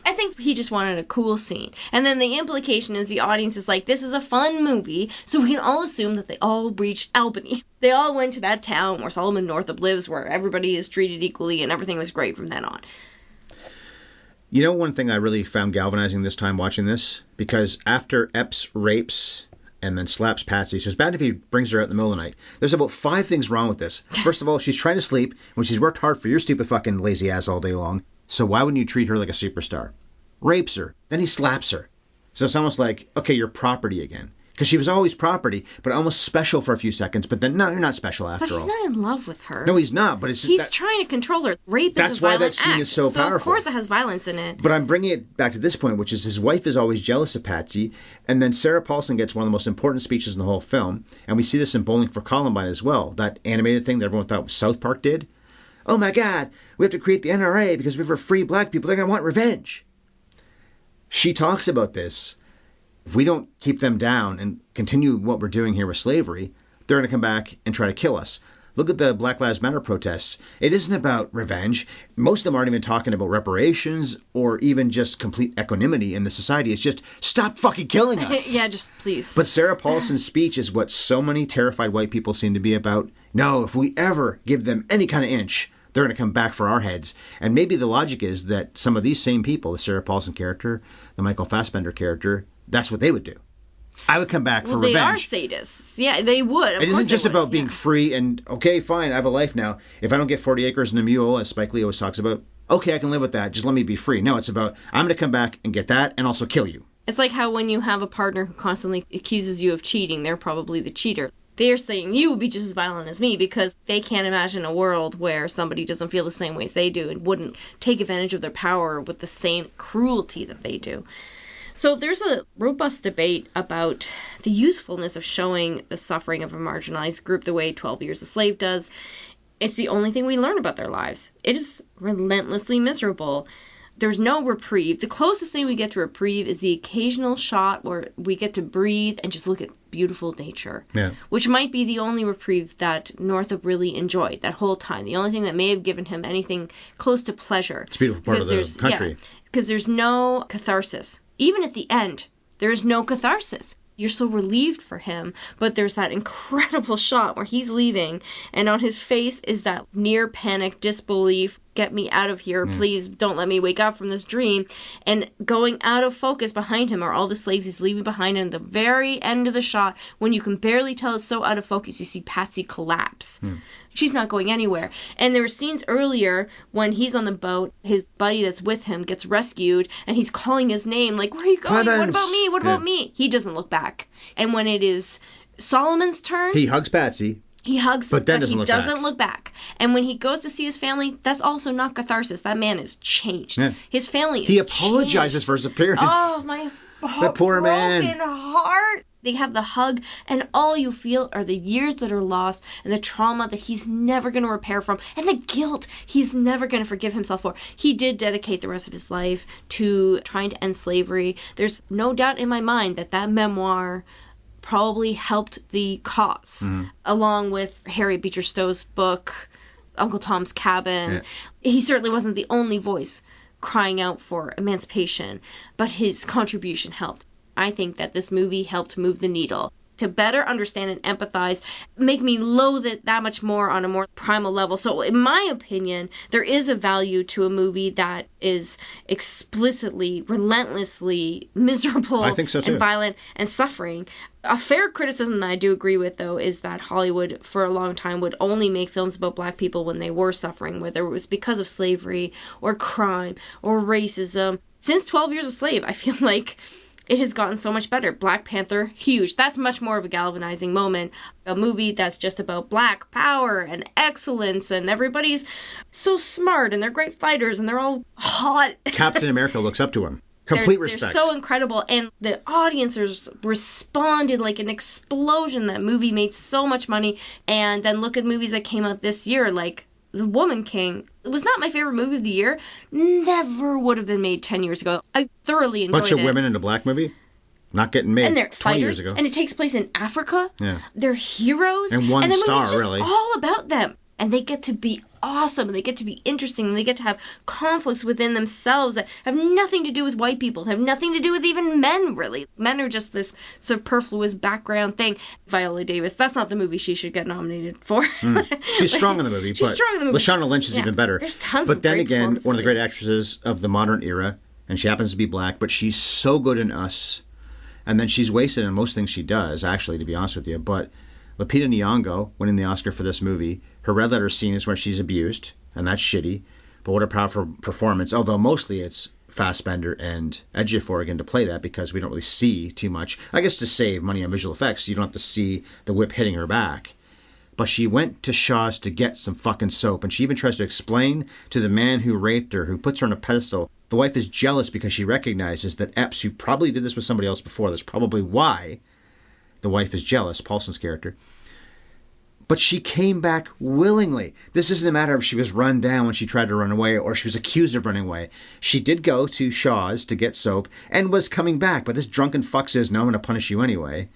I think he just wanted a cool scene. And then the implication is the audience is like, this is a fun movie, so we can all assume that they all reached Albany. They all went to that town where Solomon Northup lives, where everybody is treated equally, and everything was great from then on. You know, one thing I really found galvanizing this time watching this, because after Epps rapes and then slaps Patsy, so it's bad if he brings her out in the middle of the night. There's about 5 things wrong with this. First of all, she's trying to sleep when she's worked hard for your stupid fucking lazy ass all day long. So why wouldn't you treat her like a superstar? Rapes her. Then he slaps her. So it's almost like, okay, you're property again. Because she was always property, but almost special for a few seconds. But then, no, you're not special after all. But he's not in love with her. No, he's not. But he's trying to control her. Rape is a violent act. That's why that scene is so powerful. Of course it has violence in it. But I'm bringing it back to this point, which is his wife is always jealous of Patsy. And then Sarah Paulson gets one of the most important speeches in the whole film. And we see this in Bowling for Columbine as well. That animated thing that everyone thought South Park did. Oh my God, we have to create the NRA because if we're free black people, they're going to want revenge. She talks about this. If we don't keep them down and continue what we're doing here with slavery, they're going to come back and try to kill us. Look at the Black Lives Matter protests. It isn't about revenge. Most of them aren't even talking about reparations or even just complete equanimity in the society. It's just, stop fucking killing us. Yeah, just please. But Sarah Paulson's speech is what so many terrified white people seem to be about. No, if we ever give them any kind of inch, they're going to come back for our heads. And maybe the logic is that some of these same people, the Sarah Paulson character, the Michael Fassbender character, that's what they would do. I would come back for revenge. They are sadists. Yeah, they would. It isn't just about being free and, okay, fine, I have a life now. If I don't get 40 acres and a mule, as Spike Lee always talks about, okay, I can live with that. Just let me be free. No, it's about, I'm going to come back and get that and also kill you. It's like how when you have a partner who constantly accuses you of cheating, they're probably the cheater. They are saying you would be just as violent as me because they can't imagine a world where somebody doesn't feel the same way as they do and wouldn't take advantage of their power with the same cruelty that they do. So there's a robust debate about the usefulness of showing the suffering of a marginalized group the way 12 Years a Slave does. It's the only thing we learn about their lives. It is relentlessly miserable. There's no reprieve. The closest thing we get to reprieve is the occasional shot where we get to breathe and just look at beautiful nature. Yeah. Which might be the only reprieve that Northup really enjoyed that whole time. The only thing that may have given him anything close to pleasure. It's a beautiful part of the country. Because there's no catharsis. Even at the end, there is no catharsis. You're so relieved for him, but there's that incredible shot where he's leaving, and on his face is that near panic disbelief. Get me out of here, please don't let me wake up from this dream. And going out of focus behind him are all the slaves he's leaving behind him. At the very end of the shot, when you can barely tell it's so out of focus, you see Patsy collapse. She's not going anywhere. And there were scenes earlier when he's on the boat, his buddy that's with him gets rescued, and he's calling his name, like, where are you going? Clemens. What about me? What about me? He doesn't look back. And when it is Solomon's turn, he hugs Patsy. He hugs but then he doesn't look back. And when he goes to see his family, that's also not catharsis. That man is changed. Yeah. His family is He apologizes changed. for his appearance. Oh, my the poor man. Broken heart. They have the hug, and all you feel are the years that are lost and the trauma that he's never going to repair from, and the guilt he's never going to forgive himself for. He did dedicate the rest of his life to trying to end slavery. There's no doubt in my mind that that memoir probably helped the cause, along with Harriet Beecher Stowe's book, Uncle Tom's Cabin. Yeah. He certainly wasn't the only voice crying out for emancipation, but his contribution helped. I think that this movie helped move the needle to better understand and empathize, make me loathe it that much more on a more primal level. So in my opinion, there is a value to a movie that is explicitly, relentlessly miserable I think so too. and violent and suffering. A fair criticism that I do agree with, though, is that Hollywood, for a long time, would only make films about black people when they were suffering, whether it was because of slavery or crime or racism. Since 12 Years a Slave, I feel like it has gotten so much better. Black Panther, huge. That's much more of a galvanizing moment. A movie that's just about black power and excellence, and everybody's so smart, and they're great fighters, and they're all hot. Captain America looks up to him. Complete respect. They're so incredible, and the audiences responded like an explosion. That movie made so much money, and then look at movies that came out this year, like The Woman King. It was not my favorite movie of the year. Never would have been made 10 years ago. I thoroughly enjoyed it. Bunch of women in a black movie? Not getting made And they're 20 fighters, years ago. and it takes place in Africa. Yeah. They're heroes. And one the movie's star, just really. all about them. And they get to be awesome, and they get to be interesting, and they get to have conflicts within themselves that have nothing to do with white people, have nothing to do with even men, really. Men are just this superfluous background thing. Viola Davis, that's not the movie she should get nominated for. She's strong in the movie. She's but strong in the movie. Lashana Lynch is even better. There's tons but of then great again, one of the performances great here. actresses of the modern era, and she happens to be black, but she's so good in Us. And then she's wasted in most things she does, actually, to be honest with you. But Lupita Nyong'o, winning the Oscar for this movie, her red letter scene is where she's abused, and that's shitty. But what a powerful performance, although mostly it's Fassbender and Ejiofor again to play that, because we don't really see too much. I guess to save money on visual effects, you don't have to see the whip hitting her back. But she went to Shaw's to get some fucking soap, and she even tries to explain to the man who raped her, who puts her on a pedestal. The wife is jealous because she recognizes that Epps, who probably did this with somebody else before, that's probably why the wife is jealous, Paulson's character. But she came back willingly. This isn't a matter of she was run down when she tried to run away or she was accused of running away. She did go to Shaw's to get soap and was coming back. But this drunken fuck says, no, I'm going to punish you anyway.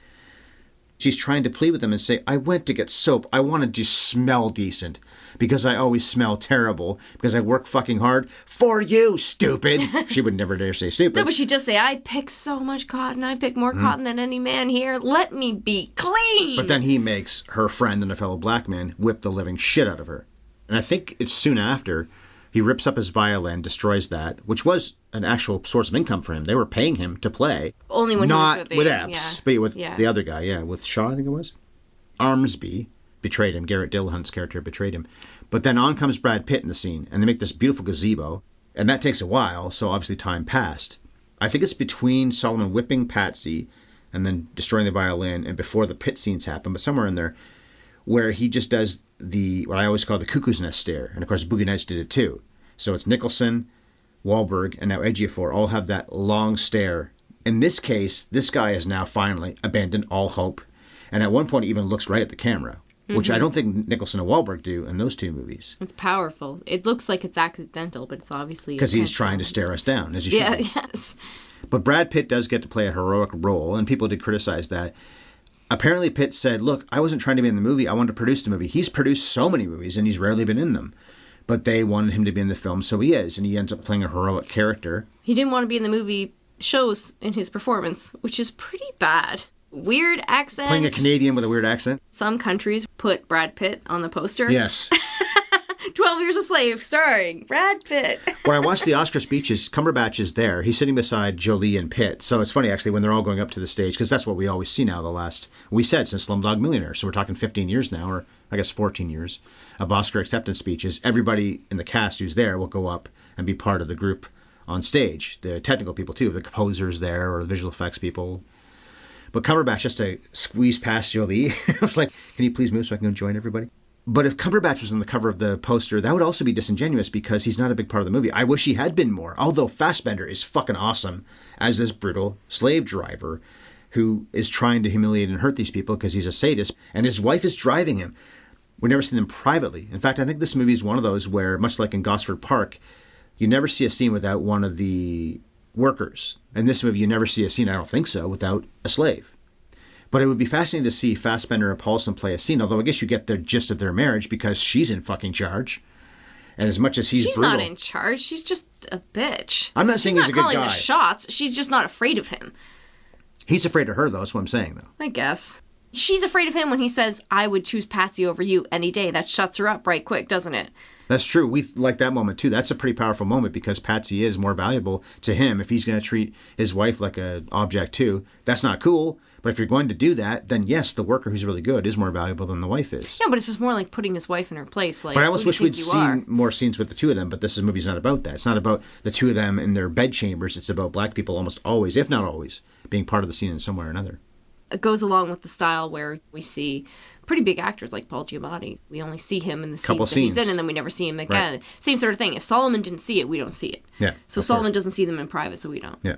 She's trying to plead with him and say, I went to get soap. I wanted to smell decent because I always smell terrible because I work fucking hard for you, stupid. She would never dare say stupid. No, but she'd just say, I pick so much cotton. I pick more cotton than any man here. Let me be clean. But then he makes her friend and a fellow black man whip the living shit out of her. And I think it's soon after he rips up his violin, destroys that, which was an actual source of income for him. They were paying him to play. Only when not he was with yeah. Epps, but with Yeah. the other guy, with Shaw, I think it was. Armsby betrayed him. Garrett Dillahunt's character betrayed him. But then on comes Brad Pitt in the scene, and they make this beautiful gazebo. And that takes a while, so obviously time passed. I think it's between Solomon whipping Patsy and then destroying the violin and before the Pitt scenes happen, but somewhere in there, where he just does what I always call the cuckoo's nest stare. And of course, Boogie Nights did it too. So it's Nicholson, Wahlberg, and now Ejiofor all have that long stare. In this case, this guy has now finally abandoned all hope. And at one point, he even looks right at the camera, which I don't think Nicholson and Wahlberg do in those two movies. It's powerful. It looks like it's accidental, but it's obviously... Because he's trying to stare us down, as he should. Yeah, be. yes. But Brad Pitt does get to play a heroic role, and people did criticize that. Apparently, Pitt said, look, I wasn't trying to be in the movie. I wanted to produce the movie. He's produced so many movies, and he's rarely been in them. But they wanted him to be in the film, so he is. And he ends up playing a heroic character. He didn't want to be in the movie, shows in his performance, which is pretty bad. Weird accent. Playing a Canadian with a weird accent? Some countries put Brad Pitt on the poster. Yes. 12 Years a Slave, starring Brad Pitt. When I watched the Oscar speeches, Cumberbatch is there. He's sitting beside Jolie and Pitt. So it's funny, actually, when they're all going up to the stage, because that's what we always see now we said since Slumdog Millionaire. So we're talking 15 years now, or I guess 14 years, of Oscar acceptance speeches. Everybody in the cast who's there will go up and be part of the group on stage. The technical people, too, the composers there, or the visual effects people. But Cumberbatch, just to squeeze past Jolie, I was like, can you please move so I can go join everybody? But if Cumberbatch was on the cover of the poster, that would also be disingenuous because he's not a big part of the movie. I wish he had been more, although Fassbender is fucking awesome as this brutal slave driver who is trying to humiliate and hurt these people because he's a sadist, and his wife is driving him. We never see them privately. In fact, I think this movie is one of those where, much like in Gosford Park, you never see a scene without one of the workers. In this movie, you never see a scene, I don't think so, without a slave. But it would be fascinating to see Fassbender and Paulson play a scene, although I guess you get the gist of their marriage because she's in fucking charge. And as much as he's She's brutal, not in charge. She's just a bitch. I'm not saying he's a good She's not calling guy. the shots. She's just not afraid of him. He's afraid of her, though. That's what I'm saying, though. I guess. She's afraid of him when he says, I would choose Patsy over you any day. That shuts her up right quick, doesn't it? That's true. We like that moment, too. That's a pretty powerful moment because Patsy is more valuable to him. If he's going to treat his wife like an object, too, that's not cool. But if you're going to do that, then yes, the worker who's really good is more valuable than the wife is. Yeah, but it's just more like putting his wife in her place. Like, But I almost who wish do you we'd think you are? seen more scenes with the two of them, but this movie's not about that. It's not about the two of them in their bed chambers. It's about black people almost always, if not always, being part of the scene in some way or another. It goes along with the style where we see pretty big actors like Paul Giamatti. We only see him in the Couple scenes that he's scenes. in, and then we never see him again. Right. Same sort of thing. If Solomon didn't see it, we don't see it. Yeah. So of Solomon course. doesn't see them in private, so we don't. Yeah.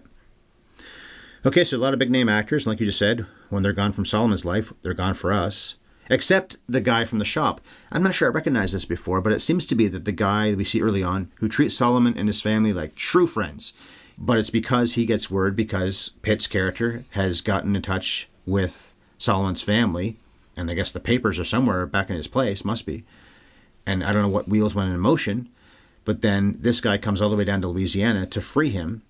Okay, so a lot of big name actors, like you just said, when they're gone from Solomon's life, they're gone for us. Except the guy from the shop. I'm not sure I recognized this before, but it seems to be that the guy we see early on who treats Solomon and his family like true friends. But it's because he gets word because Pitt's character has gotten in touch with Solomon's family, and I guess the papers are somewhere back in his place, must be. And I don't know what wheels went in motion, but then this guy comes all the way down to Louisiana to free him.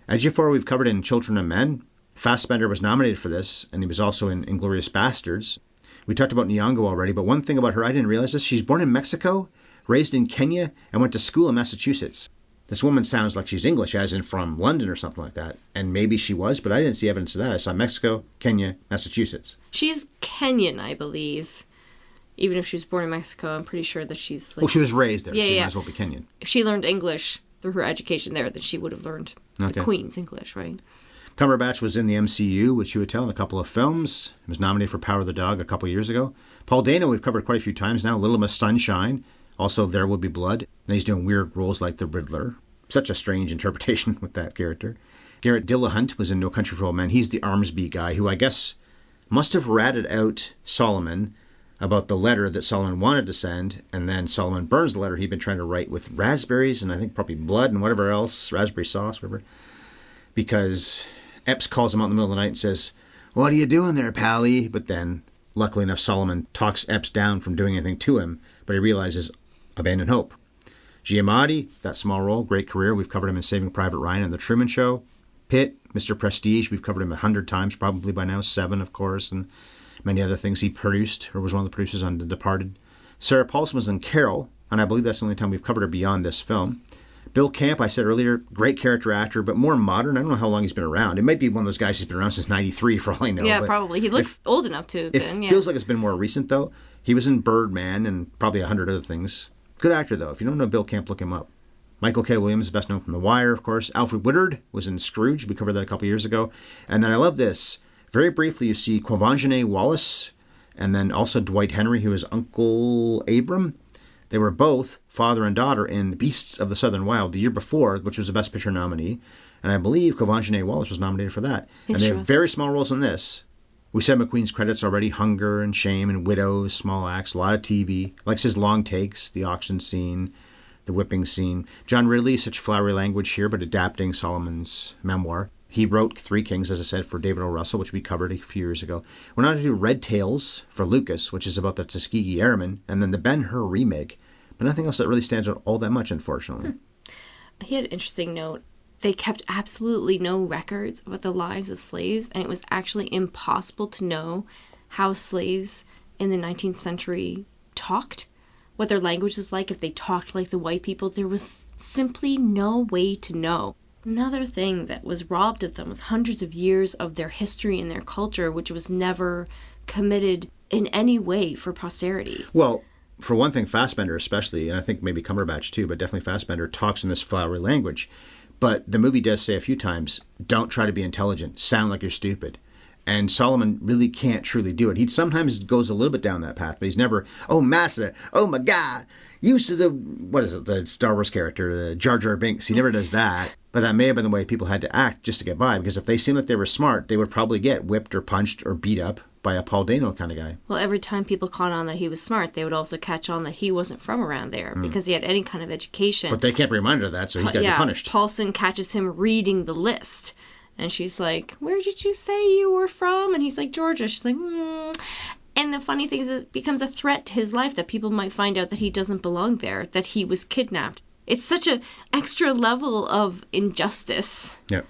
Ejiofor we've covered in Children of Men. Fassbender was nominated for this, and he was also in Inglourious Bastards. We talked about Nyong'o already, but one thing about her, I didn't realize this. She's born in Mexico, raised in Kenya, and went to school in Massachusetts. This woman sounds like she's English, as in from London or something like that. And maybe she was, but I didn't see evidence of that. I saw Mexico, Kenya, Massachusetts. She's Kenyan, I believe. Even if she was born in Mexico, I'm pretty sure that she's like... Well, she was raised there. Yeah, She yeah. might as well be Kenyan. If she learned English through her education there, then she would have learned the Okay. Queen's English, right? Cumberbatch was in the MCU with Chiwetel in a couple of films. He was nominated for Power of the Dog a couple of years ago. Paul Dano we've covered quite a few times now. Little Miss Sunshine. Also There Will Be Blood. And he's doing weird roles like the Riddler. Such a strange interpretation with that character. Garrett Dillahunt was in No Country for Old Men. He's the Armsby guy who I guess must have ratted out Solomon about the letter that Solomon wanted to send, and then Solomon burns the letter he'd been trying to write with raspberries and I think probably blood and whatever else, raspberry sauce, whatever, because Epps calls him out in the middle of the night and says, "What are you doing there, Pally?" But then, luckily enough, Solomon talks Epps down from doing anything to him, but he realizes, abandon hope. Giamatti, that small role, great career. We've covered him in Saving Private Ryan and The Truman Show. Pitt, Mr. Prestige, we've covered him 100 times, probably by now, 7, of course, and many other things he produced, or was one of the producers on The Departed. Sarah Paulson was in Carol, and I believe that's the only time we've covered her beyond this film. Bill Camp, I said earlier, great character actor, but more modern. I don't know how long he's been around. It might be one of those guys who's been around since 93, for all I know. Yeah, but probably. He looks old enough to have it been, yeah. feels like it's been more recent, though. He was in Birdman and probably 100 other things. Good actor, though. If you don't know Bill Camp, look him up. Michael K. Williams is best known from The Wire, of course. Alfred Woodard was in Scrooge. We covered that a couple years ago. And then I love this. Very briefly, you see Quvenzhané Wallis, and then also Dwight Henry, who is Uncle Abram. They were both father and daughter in Beasts of the Southern Wild the year before, which was a Best Picture nominee. And I believe Quvenzhané Wallis was nominated for that. And they have very small roles in this. We said McQueen's credits already: Hunger and Shame and Widows, Small Acts, a lot of TV. Likes his long takes, the auction scene, the whipping scene. John Ridley, such flowery language here, but adapting Solomon's memoir. He wrote Three Kings, as I said, for David O. Russell, which we covered a few years ago. We're not to do Red Tails for Lucas, which is about the Tuskegee Airmen, and then the Ben-Hur remake. But nothing else that really stands out all that much, unfortunately. He had an interesting note. They kept absolutely no records about the lives of slaves, and it was actually impossible to know how slaves in the 19th century talked, what their language was like, if they talked like the white people. There was simply no way to know. Another thing that was robbed of them was hundreds of years of their history and their culture, which was never committed in any way for posterity. Well, for one thing, Fassbender especially, and I think maybe Cumberbatch too, but definitely Fassbender, talks in this flowery language. But the movie does say a few times, don't try to be intelligent, sound like you're stupid. And Solomon really can't truly do it. He sometimes goes a little bit down that path, but he's never, "Oh, massa, oh my God, used to the," what is it, the Star Wars character, Jar Jar Binks. He never does that. But that may have been the way people had to act just to get by, because if they seemed like they were smart, they would probably get whipped or punched or beat up by a Paul Dano kind of guy. Well, every time people caught on that he was smart, they would also catch on that he wasn't from around there because he had any kind of education. But they can't be reminded of that, so he's got to be punished. Paulson catches him reading the list. And she's like, where did you say you were from? And he's like, Georgia. She's like, And the funny thing is, it becomes a threat to his life that people might find out that he doesn't belong there, that he was kidnapped. It's such an extra level of injustice. Yeah.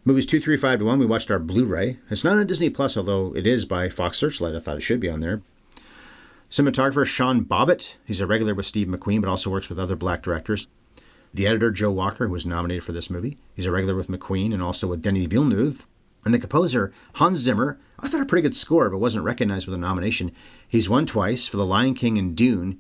Movies 2, 3, 5 to 1, we watched our Blu-ray. It's not on Disney Plus, although it is by Fox Searchlight. I thought it should be on there. Cinematographer Sean Bobbitt. He's a regular with Steve McQueen, but also works with other black directors. The editor, Joe Walker, who was nominated for this movie. He's a regular with McQueen and also with Denis Villeneuve. And the composer, Hans Zimmer, I thought a pretty good score, but wasn't recognized with a nomination. He's won twice for The Lion King and Dune.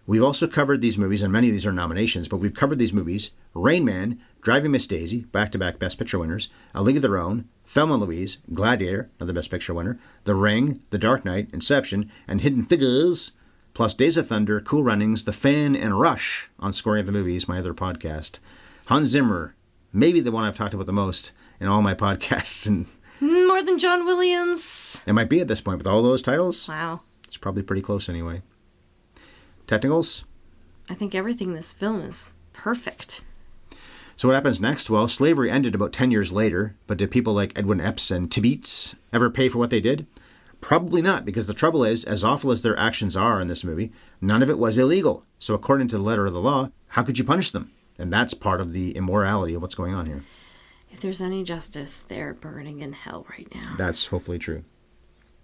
We've also covered these movies, and many of these are nominations, but we've covered these movies: Rain Man, Driving Miss Daisy, back-to-back Best Picture winners, A League of Their Own, Thelma and Louise, Gladiator, another Best Picture winner, The Ring, The Dark Knight, Inception, and Hidden Figures, plus Days of Thunder, Cool Runnings, The Fan, and Rush on Scoring of the Movies, my other podcast. Hans Zimmer, maybe the one I've talked about the most in all my podcasts. And more than John Williams. It might be at this point with all those titles. Wow. It's probably pretty close anyway. Technicals? I think everything in this film is perfect. So what happens next? Well, slavery ended about 10 years later, but did people like Edwin Epps and Tibeats ever pay for what they did? Probably not, because the trouble is, as awful as their actions are in this movie, none of it was illegal. So according to the letter of the law, how could you punish them? And that's part of the immorality of what's going on here. If there's any justice, they're burning in hell right now. That's hopefully true.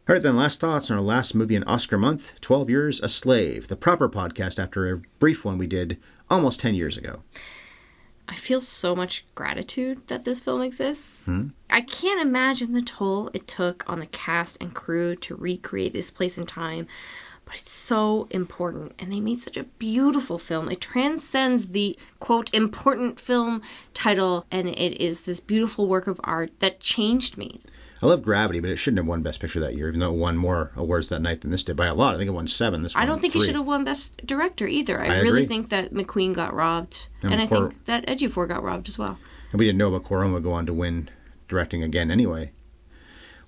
All right, then, last thoughts on our last movie in Oscar month, 12 Years a Slave, the proper podcast after a brief one we did almost 10 years ago. I feel so much gratitude that this film exists. I can't imagine the toll it took on the cast and crew to recreate this place and time, but it's so important, and they made such a beautiful film. It transcends the, quote, important film title, and it is this beautiful work of art that changed me. I love Gravity, but it shouldn't have won Best Picture that year, even though it won more awards that night than this did by a lot. I think it won 7. This one I don't think 3. it should have won Best Director either. I agree. really think that McQueen got robbed, and I think that Ejiofor got robbed as well. And we didn't know about Cuarón would go on to win directing again anyway.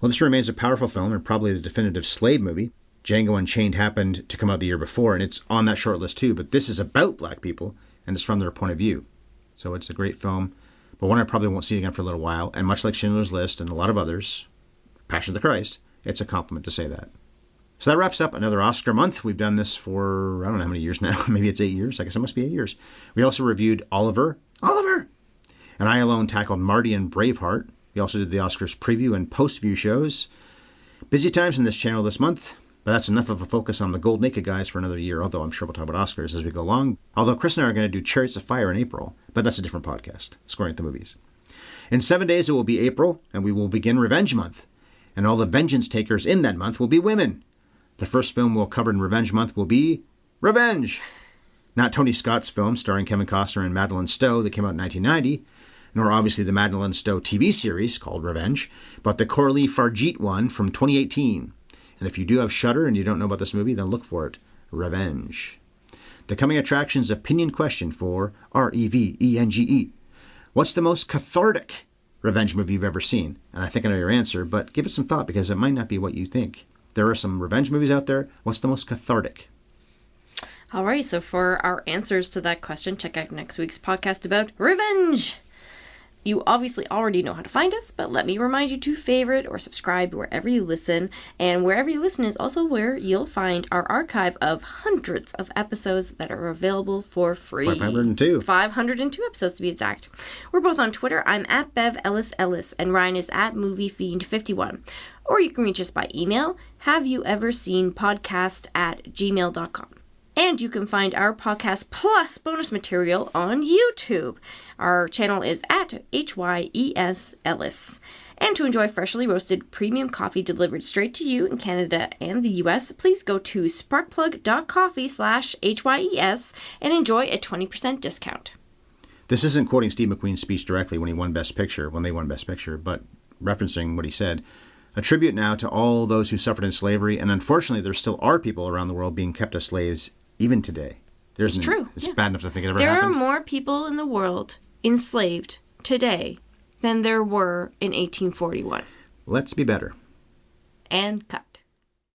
Well, this remains a powerful film and probably the definitive slave movie. Django Unchained happened to come out the year before, and it's on that short list too, but this is about black people, and it's from their point of view. So it's a great film, but one I probably won't see again for a little while, and much like Schindler's List and a lot of others, Passion of the Christ, it's a compliment to say that. So that wraps up another Oscar month. We've done this for, I don't know how many years now. Maybe it's 8 years. I guess it must be 8 years. We also reviewed Oliver! And I alone tackled Marty and Braveheart. We also did the Oscars preview and post-view shows. Busy times in this channel this month, but that's enough of a focus on the Gold Naked Guys for another year, although I'm sure we'll talk about Oscars as we go along. Although Chris and I are going to do Chariots of Fire in April, but that's a different podcast, Scoring at the Movies. In 7 days it will be April, and we will begin Revenge Month. And all the vengeance takers in that month will be women. The first film we'll cover in Revenge Month will be Revenge. Not Tony Scott's film starring Kevin Costner and Madeleine Stowe that came out in 1990, nor obviously the Madeleine Stowe TV series called Revenge, but the Corley Farjeet one from 2018. And if you do have Shudder and you don't know about this movie, then look for it. Revenge. The coming attractions opinion question for REVENGE. What's the most cathartic revenge movie you've ever seen? And I think I know your answer, but give it some thought because it might not be what you think. There are some revenge movies out there. What's the most cathartic? All right, so for our answers to that question, check out next week's podcast about revenge. You obviously already know how to find us, but let me remind you to favorite or subscribe wherever you listen. And wherever you listen is also where you'll find our archive of hundreds of episodes that are available for free. 502. 502 episodes to be exact. We're both on Twitter. I'm at Bev Ellis Ellis, and Ryan is at MovieFiend51. Or you can reach us by email, haveyouverinpodcast@gmail.com. And you can find our podcast plus bonus material on YouTube. Our channel is at HYES Ellis. And to enjoy freshly roasted premium coffee delivered straight to you in Canada and the US, please go to sparkplug.coffee/HYES and enjoy a 20% discount. This isn't quoting Steve McQueen's speech directly when they won Best Picture, but referencing what he said. A tribute now to all those who suffered in slavery, and unfortunately there still are people around the world being kept as slaves even today. It's true. It's bad enough to think it ever happened. happened. There are more people in the world enslaved today than there were in 1841. Let's be better. And cut.